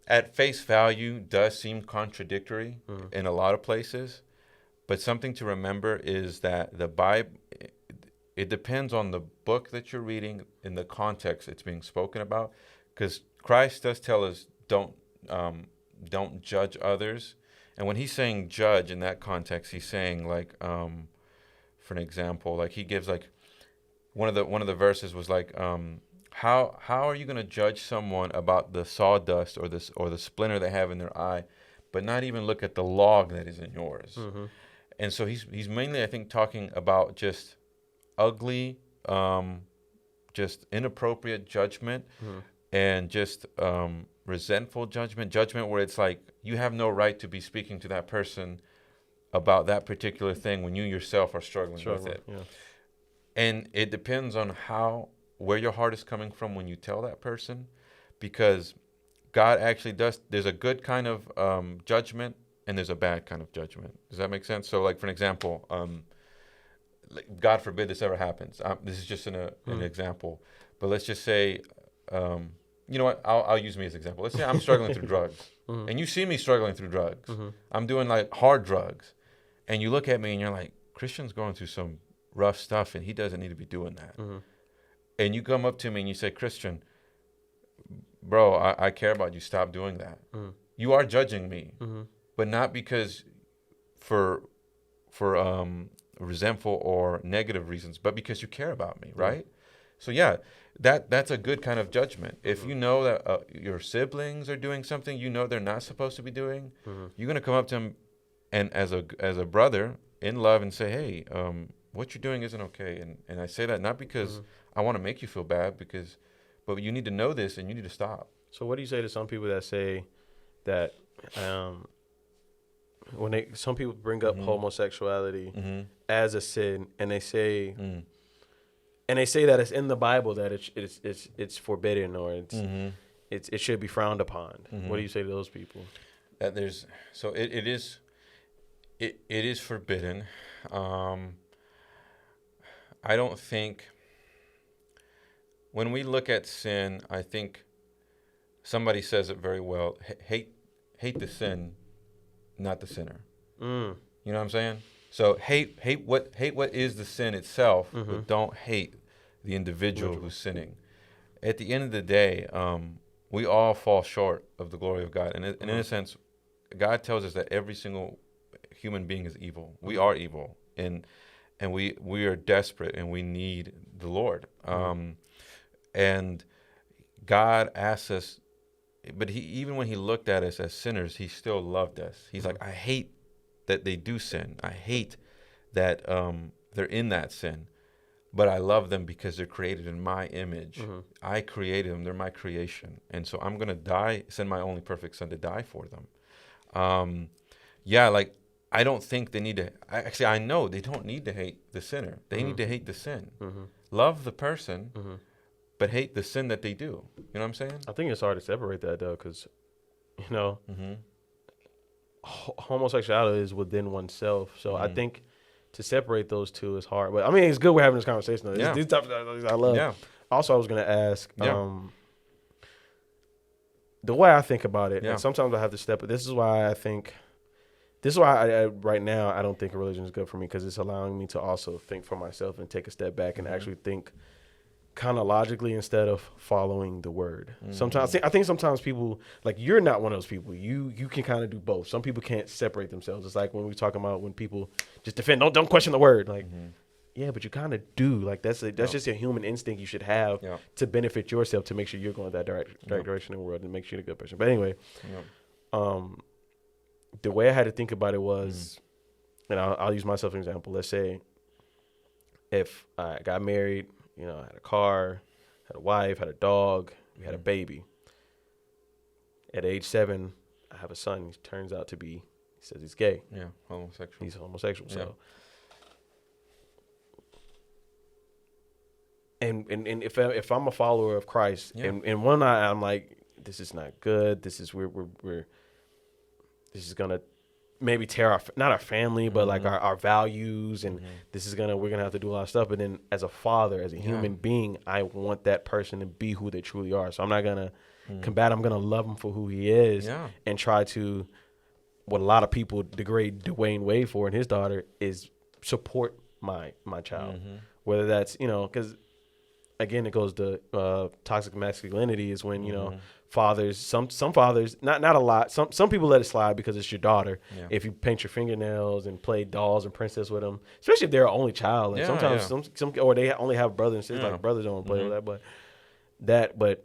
at face value does seem contradictory in a lot of places. But something to remember is that the Bible, it depends on the book that you're reading in the context it's being spoken about. Because Christ does tell us don't judge others, and when he's saying judge in that context, he's saying like, for an example, like he gives like one of the verses was like, how are you going to judge someone about the sawdust or the splinter they have in their eye, but not even look at the log that is in yours? And so he's mainly, I think, talking about just ugly, just inappropriate judgment. And just resentful judgment where it's like you have no right to be speaking to that person about that particular thing when you yourself are struggling with it. And it depends on where your heart is coming from when you tell that person, because God actually does. There's a good kind of judgment and there's a bad kind of judgment. Does that make sense? So, like, for an example, God forbid this ever happens. This is just an example, but let's just say. You know what? I'll use me as an example. Let's say I'm struggling through drugs, and you see me struggling through drugs. I'm doing like hard drugs, and you look at me and you're like, Christian's going through some rough stuff, and he doesn't need to be doing that. And you come up to me and you say, Christian, bro, I care about you. Stop doing that. You are judging me, but not because for resentful or negative reasons, but because you care about me, right? So that's a good kind of judgment. If you know that your siblings are doing something you know they're not supposed to be doing, you're gonna come up to them and as a brother in love and say, hey, what you're doing isn't okay. And I say that not because I want to make you feel bad, but you need to know this and you need to stop. So what do you say to some people that say that some people bring up homosexuality as a sin, and they say that it's in the Bible that it's forbidden or it should be frowned upon. What do you say to those people? That it is forbidden. I don't think, when we look at sin, I think somebody says it very well. Hate the sin, not the sinner. You know what I'm saying? So hate what is the sin itself, but don't hate the individual who's sinning. At the end of the day, we all fall short of the glory of God, and in a sense, God tells us that every single human being is evil. We are evil, and we are desperate, and we need the Lord. And God asks us, but even when he looked at us as sinners, he still loved us. He's like, I hate that they do sin. I hate that they're in that sin, but I love them because they're created in my image. I created them. They're my creation. And so I'm going to send my only perfect son to die for them. I don't think they need to. Actually, I know they don't need to hate the sinner. They need to hate the sin. Love the person, but hate the sin that they do. You know what I'm saying? I think it's hard to separate that, though, because, homosexuality is within oneself. So I think to separate those two is hard. But, I mean, it's good we're having this conversation, though. These types of I love. Yeah. Also, I was going to ask, the way I think about it, and sometimes I have to step, but this is why right now I don't think a religion is good for me, because it's allowing me to also think for myself and take a step back and actually think kind of logically instead of following the word. Sometimes I think sometimes people, like, you're not one of those people. You can kind of do both. Some people can't separate themselves. It's like when we talking about when people just defend, don't question the word. Like, yeah, but you kind of do. Like, that's just a human instinct you should have to benefit yourself, to make sure you're going that direct direction in the world and make sure you're a good person. But anyway, the way I had to think about it was, and I'll use myself as an example. Let's say if I got married, I had a car, had a wife, had a dog, we had a baby. At age 7, I have a son. He turns out to be, he says he's gay. Yeah, homosexual. He's homosexual. Yeah. So, and if I'm a follower of Christ, and one night I'm like, this is not good. This is this is gonna maybe tear not our family, but like our values, and we're gonna have to do a lot of stuff. But then as a father, as a human being, I want that person to be who they truly are. So I'm not gonna combat. I'm gonna love him for who he is, and try to, what a lot of people degrade Dwayne Wade for and his daughter, is support my child. Whether that's, because again, it goes to toxic masculinity is when, fathers, some fathers, not a lot, some people let it slide because it's your daughter. If you paint your fingernails and play dolls and princess with them, especially if they're an only child, like sometimes some or they only have brothers and sisters, like brothers don't play with that, but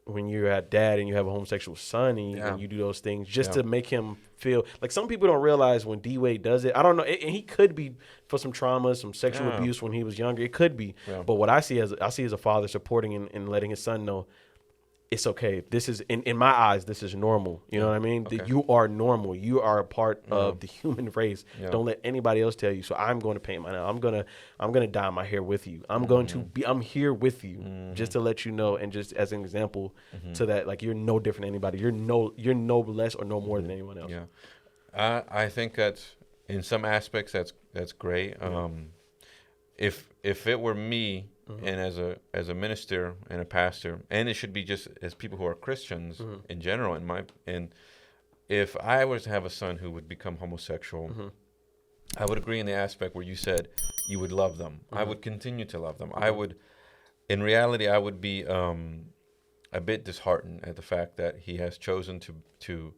when you're a dad and you have a homosexual son and you do those things just to make him feel like, some people don't realize when D Wade does it, I don't know, and he could be for some trauma, some sexual abuse when he was younger, it could be, but what I see as a father supporting and letting his son know, it's okay. This is, in my eyes, this is normal. You know what I mean? Okay. That you are normal. You are a part of the human race. Don't let anybody else tell you. So I'm going to paint my nail. I'm gonna dye my hair with you. I'm here with you, just to let you know, and just as an example to that, like, you're no different than anybody. You're no less or no more than anyone else. Yeah, I think that's, in some aspects, that's great. If it were me, and as a minister and a pastor, and it should be just as people who are Christians in general, and if I was to have a son who would become homosexual, I would agree in the aspect where you said you would love them. I would continue to love them. I would, in reality, I would be a bit disheartened at the fact that he has chosen to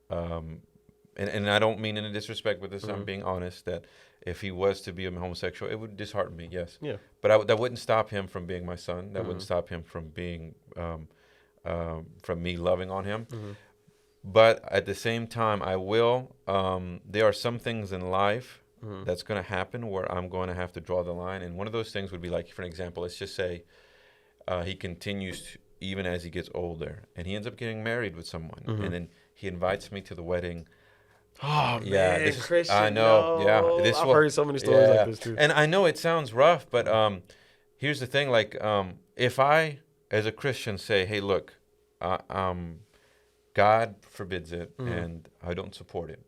and I don't mean in a disrespect with this, I'm being honest, that if he was to be a homosexual, it would dishearten me, yes. Yeah. But that wouldn't stop him from being my son. That wouldn't stop him from being, from me loving on him. But at the same time, I will, there are some things in life that's going to happen where I'm going to have to draw the line. And one of those things would be, like, for an example, let's just say he continues even as he gets older, and he ends up getting married with someone. And then he invites me to the wedding. Oh Yeah, man, this is, Christian. I know. No. Yeah, I've heard so many stories like this too. And I know it sounds rough, but here's the thing: like, if I, as a Christian, say, "Hey, look, God forbids it, and I don't support it,"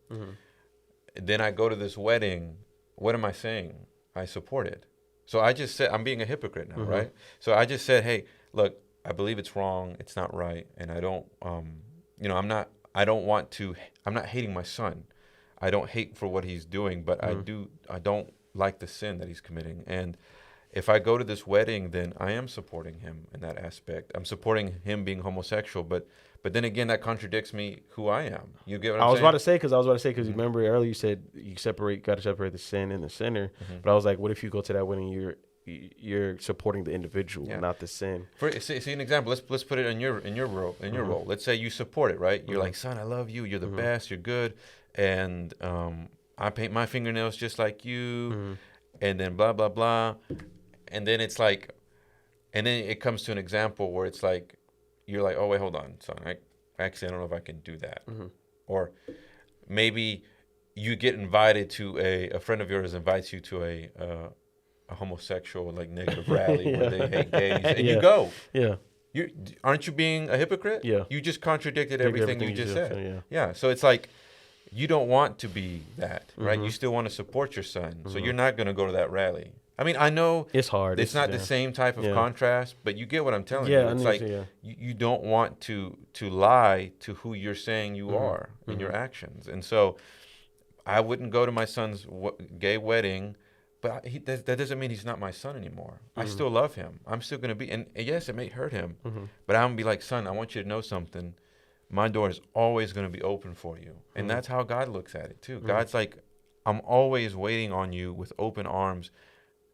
then I go to this wedding. What am I saying? I support it. So I just said I'm being a hypocrite now, right? So I just said, "Hey, look, I believe it's wrong. It's not right, and I don't, I'm not. I don't want to. I'm not hating my son. I don't hate for what he's doing, but I don't like the sin that he's committing. And if I go to this wedding, then I am supporting him in that aspect. I'm supporting him being homosexual, but then again, that contradicts me who I am. You get what I'm saying? I was about to say, because you remember earlier you said you got to separate the sin and the sinner. But I was like, what if you go to that wedding, you're supporting the individual, not the sin. See an example. Let's put it in your role. Let's say you support it, right? You're like, son, I love you. You're the best. You're good, and I paint my fingernails just like you, and then blah blah blah, and then it's like, and then it comes to an example where it's like, you're like, oh wait, hold on, son. I don't know if I can do that, or maybe you get invited to a friend of yours invites you to a homosexual like negative rally where they hate gays, and you go. Yeah. Aren't you being a hypocrite? Yeah. You just contradicted everything you just said. Yeah. So it's like you don't want to be that, right? You still want to support your son, so you're not going to go to that rally. I mean, I know it's hard. It's not the same type of contrast, but you get what I'm telling you. It's like you don't want to lie to who you're saying you are in your actions, and so I wouldn't go to my son's gay wedding. But that doesn't mean he's not my son anymore. I still love him. I'm still going to be, and yes, it may hurt him, but I'm going to be like, son, I want you to know something. My door is always going to be open for you. And that's how God looks at it too. God's like, I'm always waiting on you with open arms.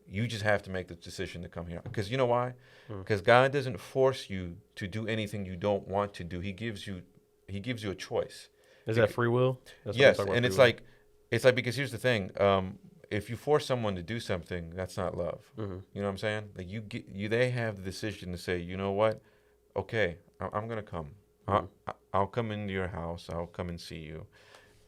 You just have to make the decision to come here. Because you know why? Because God doesn't force you to do anything you don't want to do. He gives you a choice. Is that free will? Yes, and it's like because here's the thing. If you force someone to do something, that's not love. You know what I'm saying? Like they have the decision to say, you know what? Okay, I'm gonna come. I'll come into your house. I'll come and see you.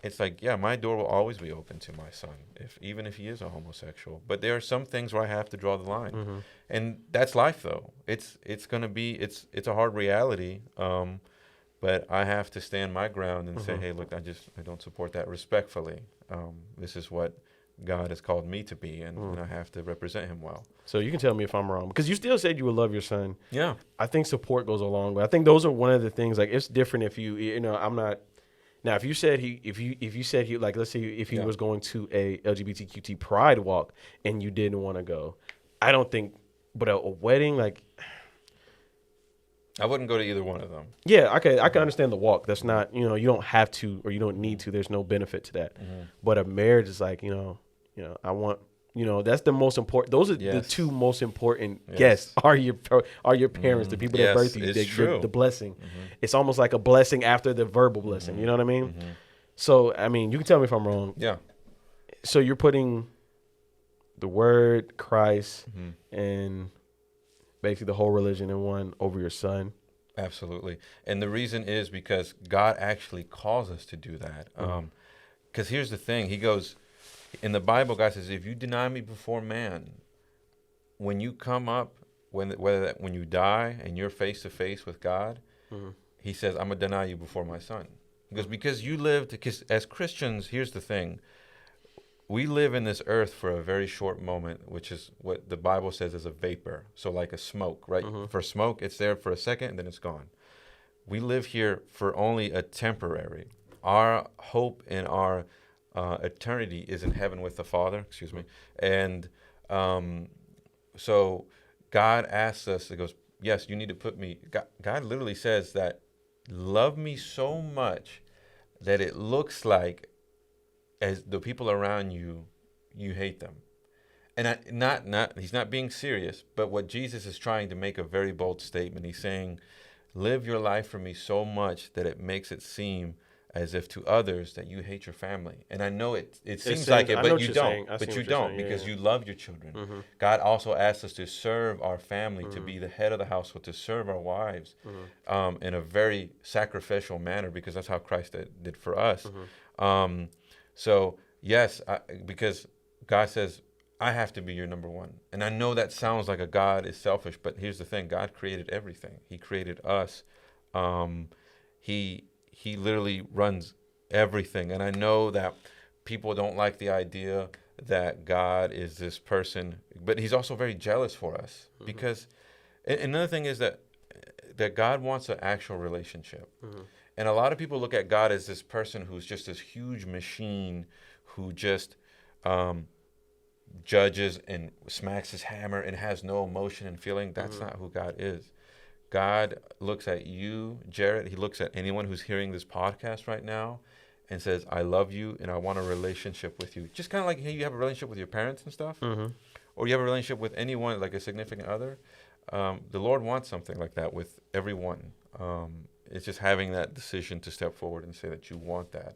It's like, yeah, my door will always be open to my son, even if he is a homosexual. But there are some things where I have to draw the line, and that's life, though. It's a hard reality. But I have to stand my ground and say, hey, look, I don't support that respectfully. This is what God has called me to be, and I have to represent him well. So you can tell me if I'm wrong, because you still said you would love your son. Yeah. I think support goes a long way. I think those are one of the things, like, it's different if I'm not. Now, if you said like, let's say if he was going to a LGBTQT pride walk and you didn't want to go, I don't think, but a wedding, like, I wouldn't go to either one of them. Yeah, I can understand the walk. That's not, you don't have to, or you don't need to. There's no benefit to that. But a marriage is like, I want, that's the most important. Those are the two most important guests are your parents, the people that birth you, the blessing. It's almost like a blessing after the verbal blessing. You know what I mean? So, I mean, you can tell me if I'm wrong. Yeah. So you're putting the word, Christ, and basically the whole religion in one over your son. Absolutely. And the reason is because God actually calls us to do that. Because here's the thing. He goes, in the Bible, God says, if you deny me before man, when you come up, when you die and you're face to face with God, he says, I'm going to deny you before my son. Because you lived, because as Christians, here's the thing. We live in this earth for a very short moment, which is what the Bible says is a vapor. So like a smoke, right? For smoke, it's there for a second and then it's gone. We live here for only a temporary. Our hope and our eternity is in heaven with the Father, And so God asks us, he goes, yes, you need to put me, God literally says that, love me so much that it looks like as the people around you, you hate them. And he's not being serious, but what Jesus is trying to make a very bold statement. He's saying, live your life for me so much that it makes it seem as if to others that you hate your family. And I know it seems like it, but you don't. But you don't, because you love your children. Mm-hmm. God also asks us to serve our family, to be the head of the household, to serve our wives in a very sacrificial manner, because that's how Christ did for us. So, yes, because God says, I have to be your number one. And I know that sounds like a God is selfish, but here's the thing. God created everything. He created us. He literally runs everything. And I know that people don't like the idea that God is this person, but he's also very jealous for us. Because another thing is that God wants an actual relationship. And a lot of people look at God as this person who's just this huge machine who just judges and smacks his hammer and has no emotion and feeling. That's not who God is. God looks at you, Jared. He looks at anyone who's hearing this podcast right now and says, I love you and I want a relationship with you. Just kind of like you have a relationship with your parents and stuff, or you have a relationship with anyone, like a significant other. The Lord wants something like that with everyone. It's just having that decision to step forward and say that you want that.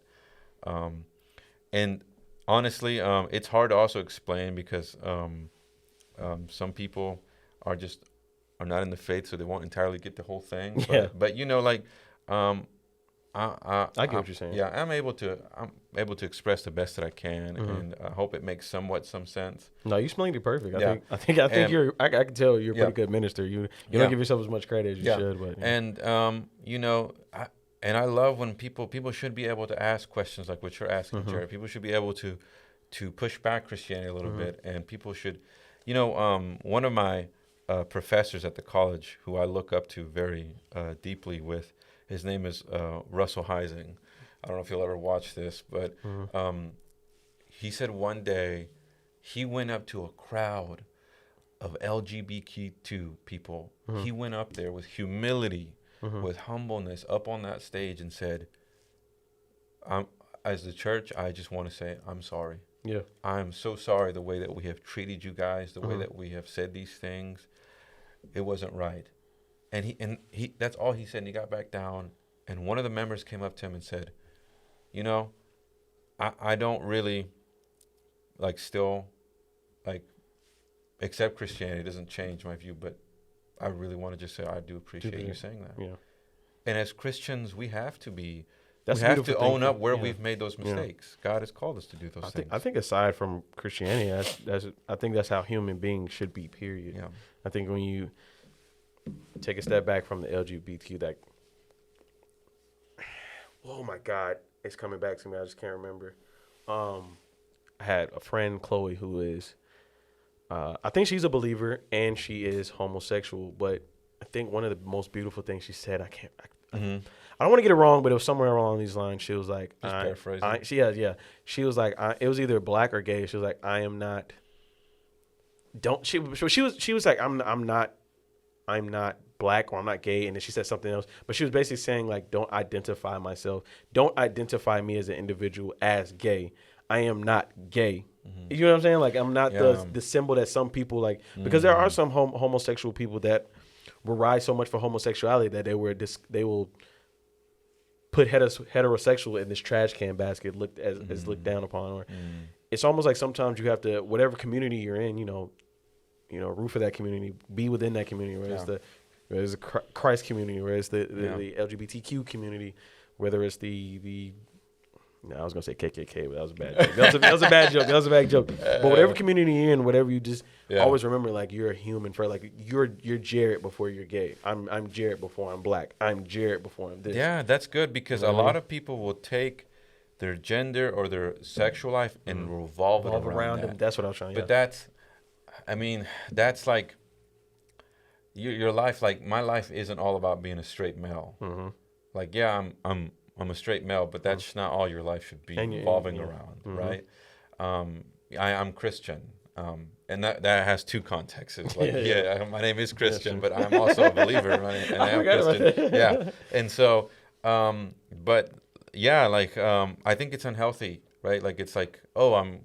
And honestly, it's hard to also explain because some people are not in the faith, so they won't entirely get the whole thing. But you know, like I get what you're saying. Yeah, I'm able to express the best that I can, and I hope it makes some sense. No, you explained it perfect. I think I can tell you're a pretty good minister. You don't give yourself as much credit as you should. But and you know, I love when people should be able to ask questions like what you're asking, Jared. People should be able to push back Christianity a little bit, and people should, you know, one of my professors at the college who I look up to very deeply with, his name is Russell Heising. I don't know if you'll ever watch this, but he said one day he went up to a crowd of LGBTQ people. He went up there with humility, with humbleness, up on that stage and said, as the church, I just want to say I'm sorry. Yeah, I'm so sorry the way that we have treated you guys, the way that we have said these things. It wasn't right. And he that's all he said, and he got back down, and one of the members came up to him and said, you know, I don't really still accept Christianity. It doesn't change my view, but I really want to just say I do appreciate you saying that. Yeah. And as Christians, we have to be we have to own up where we've made those mistakes. God has called us to do those things. I think aside from Christianity, I think that's how human beings should be, period. Yeah. I think when you take a step back from the LGBTQ, oh my God, it's coming back to me. I just can't remember. I had a friend, Chloe, who is, I think she's a believer and she is homosexual, but I think one of the most beautiful things she said, I don't want to get it wrong, but it was somewhere along these lines. She was like, just paraphrasing. She was like, it was either black or gay. She was like, I am not. She was like, I'm not black or I'm not gay, and then she said something else. But she was basically saying like, don't identify me as an individual as gay. I am not gay. You know what I'm saying? Like, I'm not the symbol that some people like, because there are some homosexual people that will rise so much for homosexuality that they will put heterosexual in this trash can basket, looked down upon. Or it's almost like sometimes you have to, whatever community you're in, root for that community, be within that community, whether it's the Christ community, whether it's the LGBTQ community, whether it's I was gonna say KKK, but that was a bad joke. That was a bad joke. But whatever community you're in, whatever, you just always remember, like, you're a human first. Like, you're Jared before you're gay. I'm Jared before I'm black. I'm Jared before I'm this. Yeah, that's good, because a lot of people will take their gender or their sexual life and revolve it around them. That's what I was trying to. But that's like your life. Like, my life isn't all about being a straight male. Like, I'm a straight male, but that's not all your life should be revolving around, right? I'm Christian, and that has two contexts. It's like, my name is Christian, but I'm also a believer, right? And I am Christian. Yeah, and so, I think it's unhealthy, right? Like, it's like, and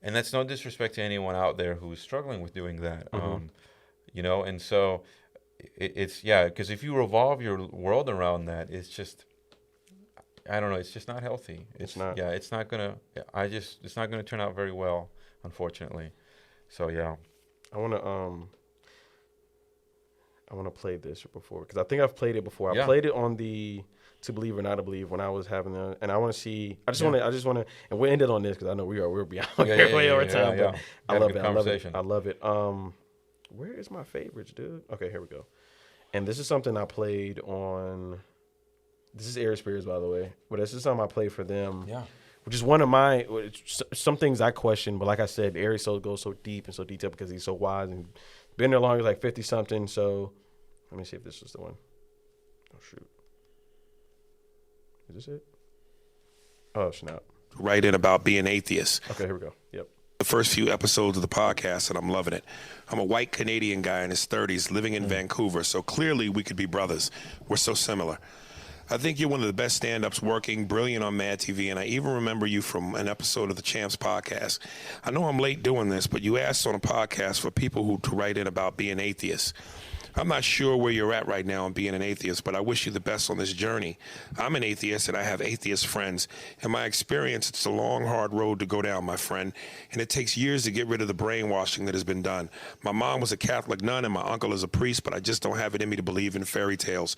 that's no disrespect to anyone out there who's struggling with doing that, and so it's because if you revolve your world around that, it's just. I don't know. It's just not healthy. It's not. Yeah, it's not gonna. It's not gonna turn out very well, unfortunately. So yeah. I wanna play this before because I think I've played it before. I played it on the To Believe or Not to Believe when I was having and I want to see. I just want to, and we'll end it on this because I know we'll be out here way over time. But I love it. I love it. Where is my favorites, dude? Okay, here we go. And this is something I played on. This is Air Spears, by the way. But this is something I played for them. Yeah. Which is one of my, some things I question. But like I said, Air goes so deep and so detailed because he's so wise and been there longer, like 50-something. So let me see if this is the one. Oh, shoot. Is this it? Oh, snap. Write in about being atheist. Okay, here we go. Yep. The first few episodes of the podcast, and I'm loving it. I'm a white Canadian guy in his 30s living in Vancouver, so clearly we could be brothers. We're so similar. I think you're one of the best stand-ups working, brilliant on Mad TV, and I even remember you from an episode of the Champs podcast. I know I'm late doing this, but you asked on a podcast for people to write in about being atheists. I'm not sure where you're at right now in being an atheist, but I wish you the best on this journey. I'm an atheist, and I have atheist friends. In my experience, it's a long, hard road to go down, my friend, and it takes years to get rid of the brainwashing that has been done. My mom was a Catholic nun, and my uncle is a priest, but I just don't have it in me to believe in fairy tales.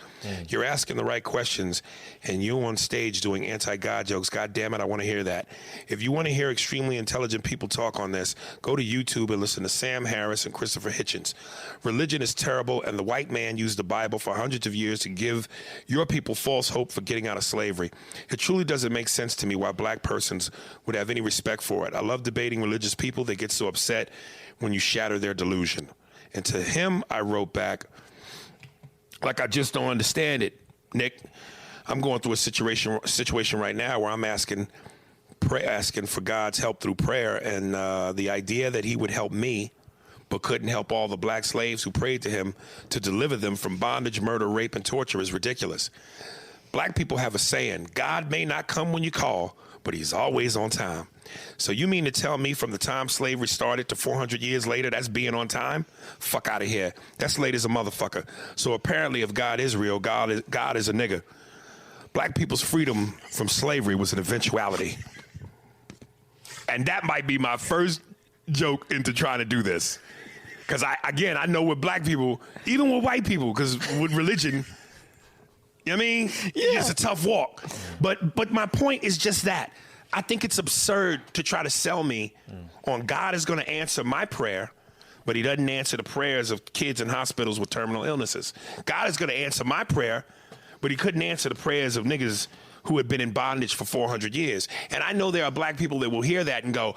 You're asking the right questions, and you on stage doing anti-God jokes. God damn it, I want to hear that. If you want to hear extremely intelligent people talk on this, go to YouTube and listen to Sam Harris and Christopher Hitchens. Religion is terrible, and the white man used the Bible for hundreds of years to give your people false hope for getting out of slavery. It truly doesn't make sense to me why black persons would have any respect for it. I love debating religious people. They get so upset when you shatter their delusion. And to him, I wrote back, like, I just don't understand it, Nick. I'm going through a situation right now where I'm asking for God's help through prayer, and the idea that he would help me but couldn't help all the black slaves who prayed to him to deliver them from bondage, murder, rape, and torture is ridiculous. Black people have a saying, God may not come when you call, but he's always on time. So you mean to tell me from the time slavery started to 400 years later, that's being on time? Fuck out of here. That's late as a motherfucker. So apparently if God is real, God is a nigga. Black people's freedom from slavery was an eventuality. And that might be my first joke into trying to do this. Because I know with black people, even with white people, because with religion, you know what I mean? Yeah. It's a tough walk. But my point is just that. I think it's absurd to try to sell me on God is going to answer my prayer, but he doesn't answer the prayers of kids in hospitals with terminal illnesses. God is going to answer my prayer, but he couldn't answer the prayers of niggas who had been in bondage for 400 years. And I know there are black people that will hear that and go,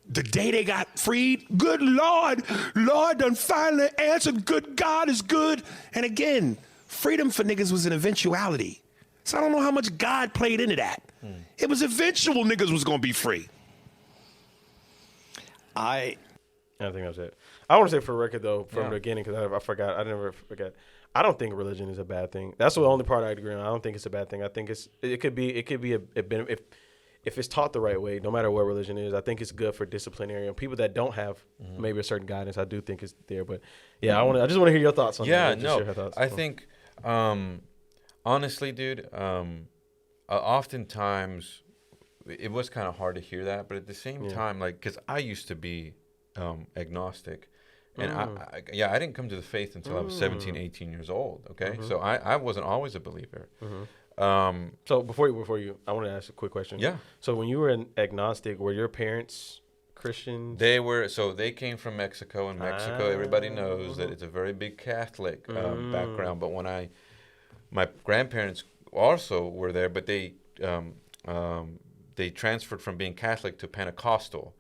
the day they got freed, good Lord done finally answered, good God is good. And again, freedom for niggas was an eventuality. So I don't know how much God played into that. It was eventual niggas was going to be free. I think that's it. I want to say for the record, though, from the beginning, because I forgot. I never forget. I don't think religion is a bad thing. That's the only part I agree on. I don't think it's a bad thing. I think it could be a benefit. If it's taught the right way, no matter what religion is, I think it's good for disciplinary and people that don't have maybe a certain guidance. I do think it's there, but yeah, I just want to hear your thoughts on that. Yeah, I think honestly, dude, oftentimes it was kind of hard to hear that, but at the same time, like, because I used to be agnostic, and I didn't come to the faith until I was 17, 18 years old. Okay, so I wasn't always a believer. So before you, I want to ask a quick question. Yeah. So when you were an agnostic, were your parents Christians? They were. So they came from Mexico. In Mexico, everybody knows that it's a very big Catholic background. But when my grandparents also were there, but they transferred from being Catholic to Pentecostal.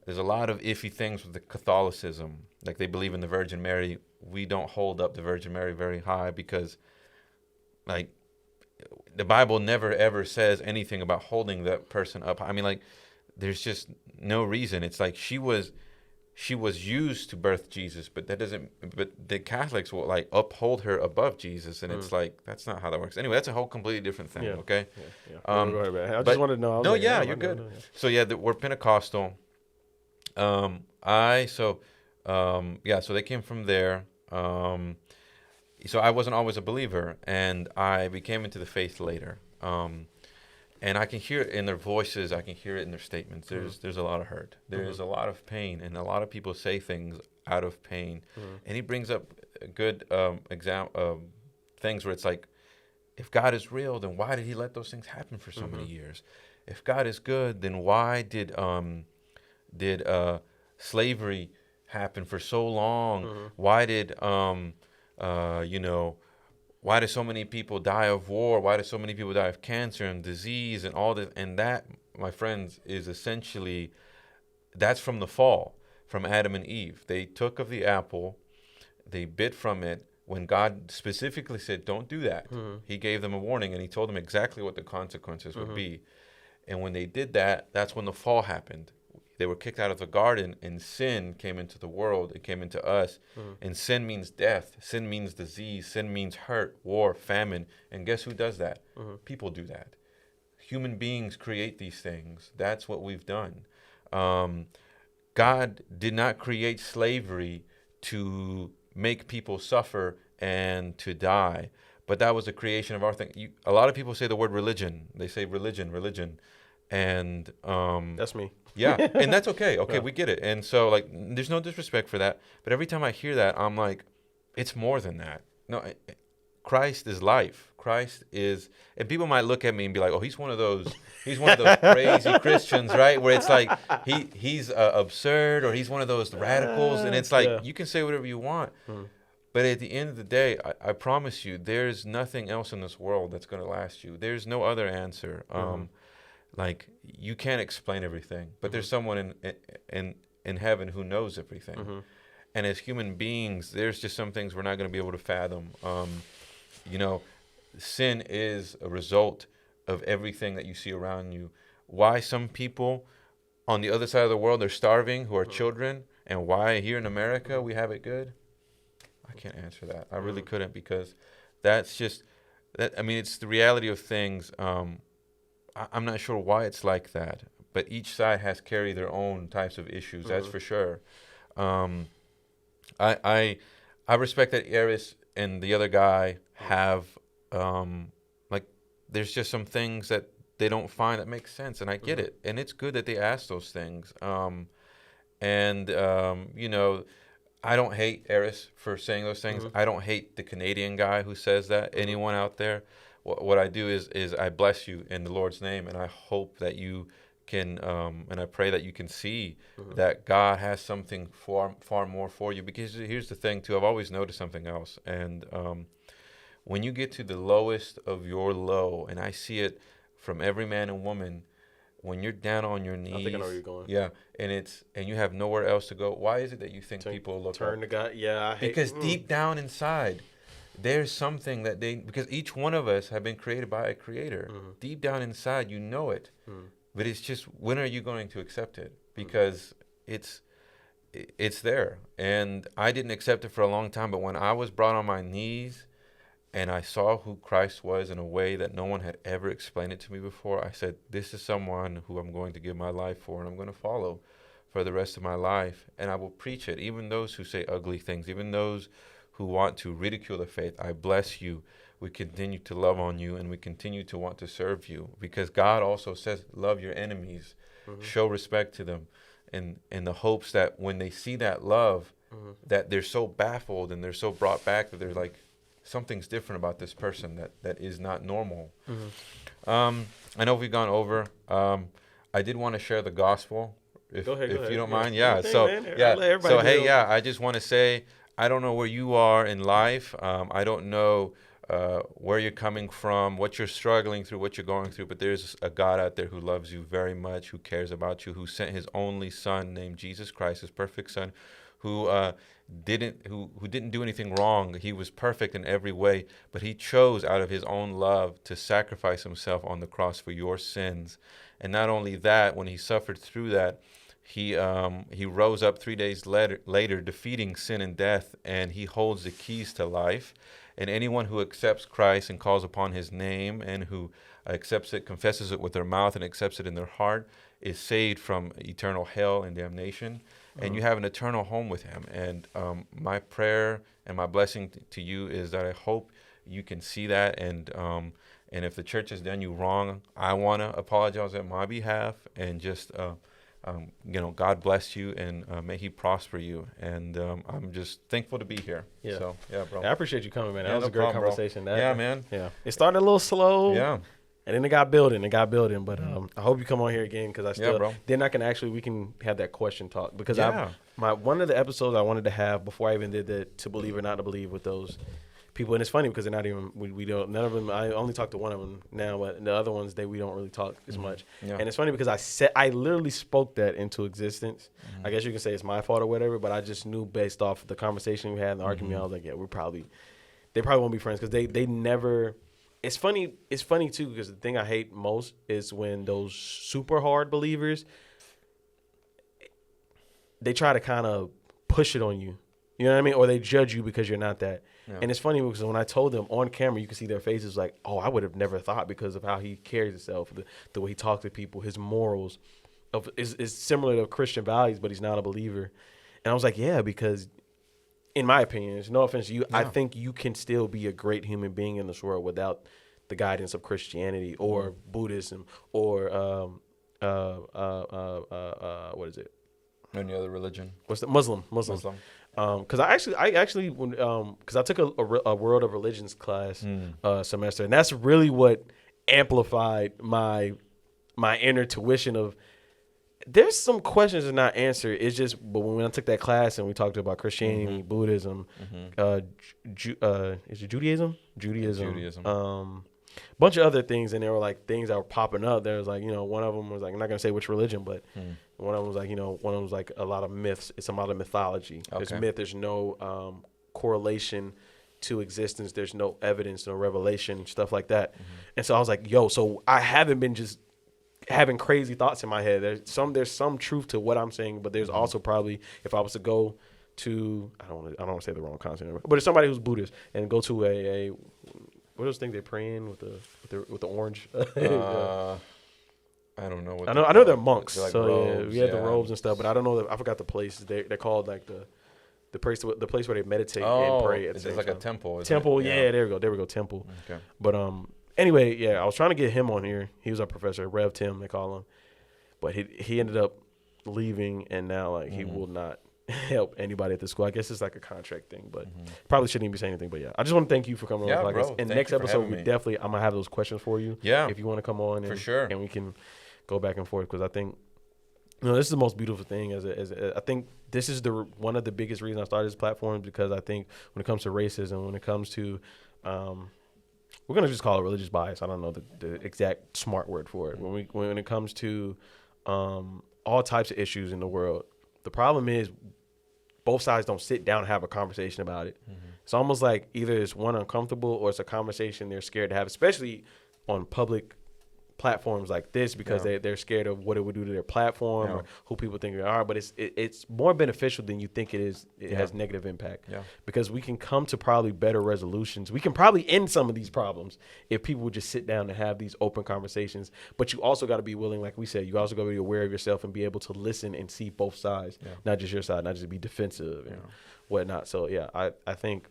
There's a lot of iffy things with the Catholicism. Like they believe in the Virgin Mary. We don't hold up the Virgin Mary very high because, like, the Bible never ever says anything about holding that person up. I mean, like, there's just no reason. It's like she was used to birth Jesus, but that doesn't. But the Catholics will like uphold her above Jesus, and it's like that's not how that works. Anyway, that's a whole completely different thing. Okay. Yeah. I just wanted to know. No, you're good. So we're Pentecostal. So they came from there. So I wasn't always a believer, and I became into the faith later. And I can hear it in their voices. I can hear it in their statements. There's a lot of hurt. There's a lot of pain, and a lot of people say things out of pain. And he brings up good things where it's like, if God is real, then why did he let those things happen for so many years? If God is good, then why did slavery happen for so long? Why did why do so many people die of war? Why do so many people die of cancer and disease and all this? And that, my friends, is essentially, that's from the fall, from Adam and Eve. They took of the apple, they bit from it, when God specifically said, don't do that. He gave them a warning, and he told them exactly what the consequences would be. And when they did that, that's when the fall happened. They were kicked out of the garden, and sin came into the world. It came into us. And sin means death. Sin means disease. Sin means hurt, war, famine. And guess who does that? People do that. Human beings create these things. That's what we've done. God did not create slavery to make people suffer and to die. But that was a creation of our thing. A lot of people say the word religion. They say religion. And that's me. Yeah, and that's okay. Okay, we get it. And so, like, there's no disrespect for that. But every time I hear that, I'm like, it's more than that. No, Christ is life. Christ is, and people might look at me and be like, oh, he's one of those crazy Christians, right? Where it's like he's absurd, or he's one of those radicals. And it's like, you can say whatever you want. But at the end of the day, I promise you, there's nothing else in this world that's going to last you. There's no other answer. Like, you can't explain everything, but there's someone in heaven who knows everything. And as human beings, there's just some things we're not going to be able to fathom. Sin is a result of everything that you see around you. Why some people on the other side of the world are starving, who are children, and why here in America we have it good? I can't answer that. I really couldn't, because that's just that. I mean, it's the reality of things. I'm not sure why it's like that, but each side has carried their own types of issues. That's for sure. I respect that Eris and the other guy have there's just some things that they don't find that make sense, and I get it, and it's good that they ask those things. I don't hate Eris for saying those things. I don't hate the Canadian guy who says that. Anyone out there. What I do is I bless you in the Lord's name, and I hope that you can, and I pray that you can see that God has something far more for you. Because here's the thing, too. I've always noticed something else. And when you get to the lowest of your low, and I see it from every man and woman, when you're down on your knees. I think I know where you're going. Yeah, and you have nowhere else to go. Why is it that you think people look turn up? to God? Yeah, because deep down inside, there's something that because each one of us have been created by a creator. Deep down inside, you know it. But it's just, when are you going to accept it? Because it's there. And I didn't accept it for a long time, but when I was brought on my knees and I saw who Christ was in a way that no one had ever explained it to me before, I said, this is someone who I'm going to give my life for, and I'm going to follow for the rest of my life. And I will preach it. Even those who say ugly things, even those who want to ridicule the faith, I bless you. We continue to love on you, and we continue to want to serve you, because God also says, love your enemies, show respect to them, and in the hopes that when they see that love, that they're so baffled and they're so brought back that they're like, something's different about this person that is not normal. I know we've gone over. I did want to share the gospel, if you don't mind. Yeah. I just want to say, I don't know where you are in life. I don't know where you're coming from, what you're struggling through, what you're going through. But there's a God out there who loves you very much, who cares about you, who sent his only son named Jesus Christ, his perfect son, who didn't do anything wrong. He was perfect in every way, but he chose out of his own love to sacrifice himself on the cross for your sins. And not only that, when he suffered through that, he rose up 3 days later, defeating sin and death, and he holds the keys to life. And anyone who accepts Christ and calls upon his name, and who accepts it, confesses it with their mouth, and accepts it in their heart, is saved from eternal hell and damnation. And you have an eternal home with him. And my prayer and my blessing to you is that I hope you can see that, and And if the church has done you wrong, I want to apologize on my behalf and just, God bless you and may he prosper you. And I'm just thankful to be here. Yeah. So, yeah, bro. I appreciate you coming, man. Yeah, That was no a great problem, conversation. bro. Yeah, man. Yeah. It started a little slow. Yeah. And then it got building. But I hope you come on here again because I still. Yeah, bro. Then we can have that question talk because Yeah. one of the episodes I wanted to have before I even did the To Believe or Not to Believe with those people, and it's funny because they're not even we don't none of them. I only talked to one of them now, but the other ones we don't really talk as much. Yeah. And it's funny because I literally spoke that into existence. I guess you can say it's my fault or whatever, but I just knew based off the conversation we had and the argument, I was like, yeah, they probably won't be friends because they never. It's funny too because the thing I hate most is when those super hard believers they try to kind of push it on you. You know what I mean? Or they judge you because you're not that. Yeah. And it's funny because when I told them on camera, you can see their faces like, oh, I would have never thought because of how he carries himself, the way he talks to people, his morals is similar to Christian values, but he's not a believer. And I was like, yeah, because in my opinion, no offense to you, I think you can still be a great human being in this world without the guidance of Christianity or Buddhism or what is it? Any other religion? What's the Muslim? Because I actually because I took a World of Religions class semester, and that's really what amplified my inner tuition of. There's some questions that are not answered. It's just, but when I took that class and we talked about Christianity, Buddhism, is it Judaism? Bunch of other things, and there were like things that were popping up. There was like, one of them was like, I'm not gonna say which religion, but one of them was like, one of them was like a lot of myths. It's a lot of mythology. Okay. There's myth. There's no correlation to existence. There's no evidence, no revelation, stuff like that. And so I was like, so I haven't been just having crazy thoughts in my head. There's some truth to what I'm saying, but there's also probably, if I was to go to, I don't want to say the wrong concept, but it's somebody who's Buddhist and go to a what are those things they pray in with the orange? I don't know. What I know they're monks, like so robes, we had the robes and stuff, but I don't know. I forgot the place. They're called like the place where they meditate and pray. It's like a temple. Temple, yeah. There we go, temple. Okay. But anyway, yeah, I was trying to get him on here. He was our professor, Rev Tim, they call him. But he ended up leaving, and now like he will not help anybody at the school. I guess it's like a contract thing, but probably shouldn't even be saying anything. But yeah, I just want to thank you for coming on. Bro, and next episode, I'm gonna have those questions for you. Yeah, if you want to come on, for sure, and we can go back and forth because I think this is the most beautiful thing. I think this is one of the biggest reasons I started this platform because I think when it comes to racism, when it comes to we're gonna just call it religious bias. I don't know the exact smart word for it. When it comes to all types of issues in the world, the problem is both sides don't sit down and have a conversation about it. It's almost like either it's one uncomfortable or it's a conversation they're scared to have, especially on public platforms like this because they're scared of what it would do to their platform or who people think they are. But it's more beneficial than you think it is. It has negative impact because we can come to probably better resolutions. We can probably end some of these problems if people would just sit down and have these open conversations. But you also got to be willing, like we said, you also got to be aware of yourself and be able to listen and see both sides, not just your side, not just be defensive and whatnot. So yeah, I think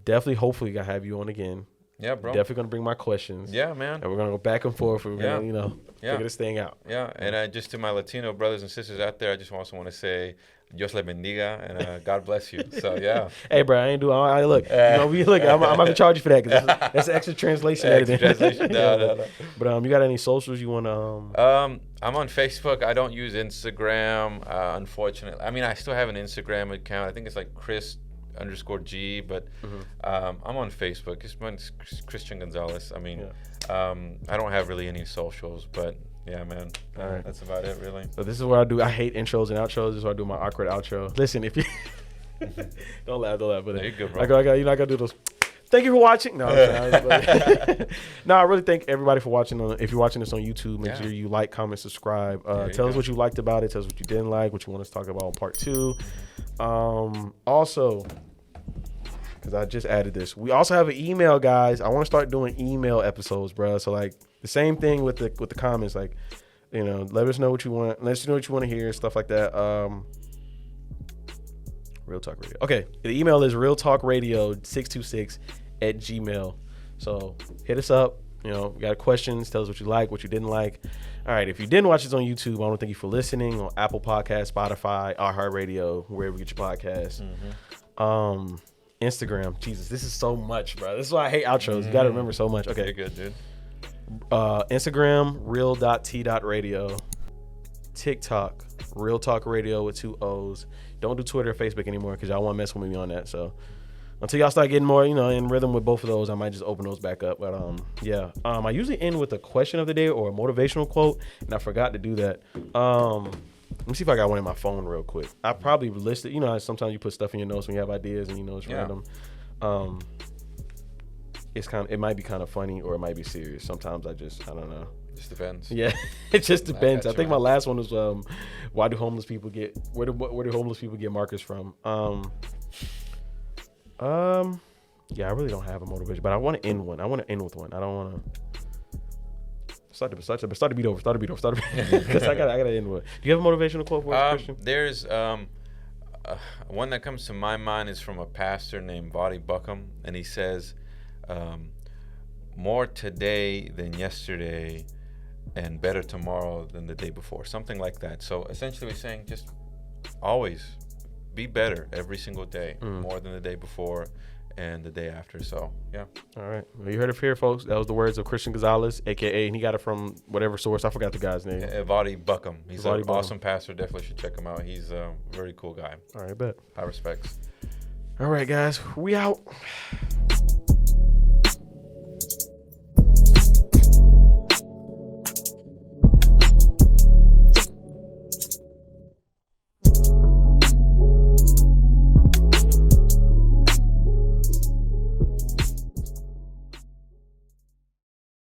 definitely, hopefully, I have you on again. Yeah, bro. Definitely gonna bring my questions. Yeah, man. And we're gonna go back and forth. And we're gonna, figure this thing out. Yeah, and just to my Latino brothers and sisters out there, I just also want to say, Dios le bendiga, and God bless you. So yeah. Hey, bro, I ain't doing. I look. I'm about to charge you for that because that's extra translation editing. No. But you got any socials you wanna? I'm on Facebook. I don't use Instagram, unfortunately. I mean, I still have an Instagram account. I think it's like Chris_G, but I'm on Facebook. It's Christian Gonzalez. I mean, I don't have really any socials, but yeah, man. All right, that's about it, really. So this is what I do. I hate intros and outros. This is why I do my awkward outro. Listen, if you don't laugh, but there you go, bro. You're not gonna do those. Thank you for watching. No, I really thank everybody for watching. If you're watching this on YouTube, make sure you like, comment, subscribe. Tell us what you liked about it. Tell us what you didn't like, what you want us to talk about on part 2. Also, because I just added this, we also have an email, guys. I want to start doing email episodes, bro. So like the same thing with the comments, like let us know what you want. Let us know what you want to hear, stuff like that. Real Talk Radio. Okay, the email is realtalkradio626@gmail.com. So hit us up. You know, you got questions, tell us what you like, what you didn't like. All right, if you didn't watch this on YouTube, I want to thank you for listening on Apple Podcasts, Spotify, iHeartRadio, wherever you get your podcasts. Instagram. Jesus, this is so much, bro. This is why I hate outros. You got to remember so much. Okay. You're good, dude. Instagram, real.t.radio. TikTok, Real Talk Radio with 2 O's. Don't do Twitter or Facebook anymore because y'all want to mess with me on that. So until y'all start getting more, you know, in rhythm with both of those, I might just open those back up. But yeah. I usually end with a question of the day or a motivational quote, and I forgot to do that. Let me see if I got one in my phone real quick. I probably listed, you know, sometimes you put stuff in your notes when you have ideas and you know it's random. It might be kind of funny or it might be serious. Sometimes I don't know. Just depends. Yeah, it just depends. I think my last one was where do homeless people get markers from? Yeah, I really don't have a motivation, but I want to end one. I want to end with one. I don't want to start to beat over. Because I gotta end with. Do you have a motivational quote for us, Christian? There's one that comes to my mind is from a pastor named Vadi Buckham, and he says, "More today than yesterday, and better tomorrow than the day before." Something like that. So essentially, we're saying just always be better every single day, more than the day before and the day after. So yeah. All right. Well, you heard it here, folks. That was the words of Christian Gonzalez, aka, and he got it from whatever source. I forgot the guy's name. Vadi Buckham. He's an awesome pastor. Definitely should check him out. He's a very cool guy. All right, bet. High respects. All right, guys. We out.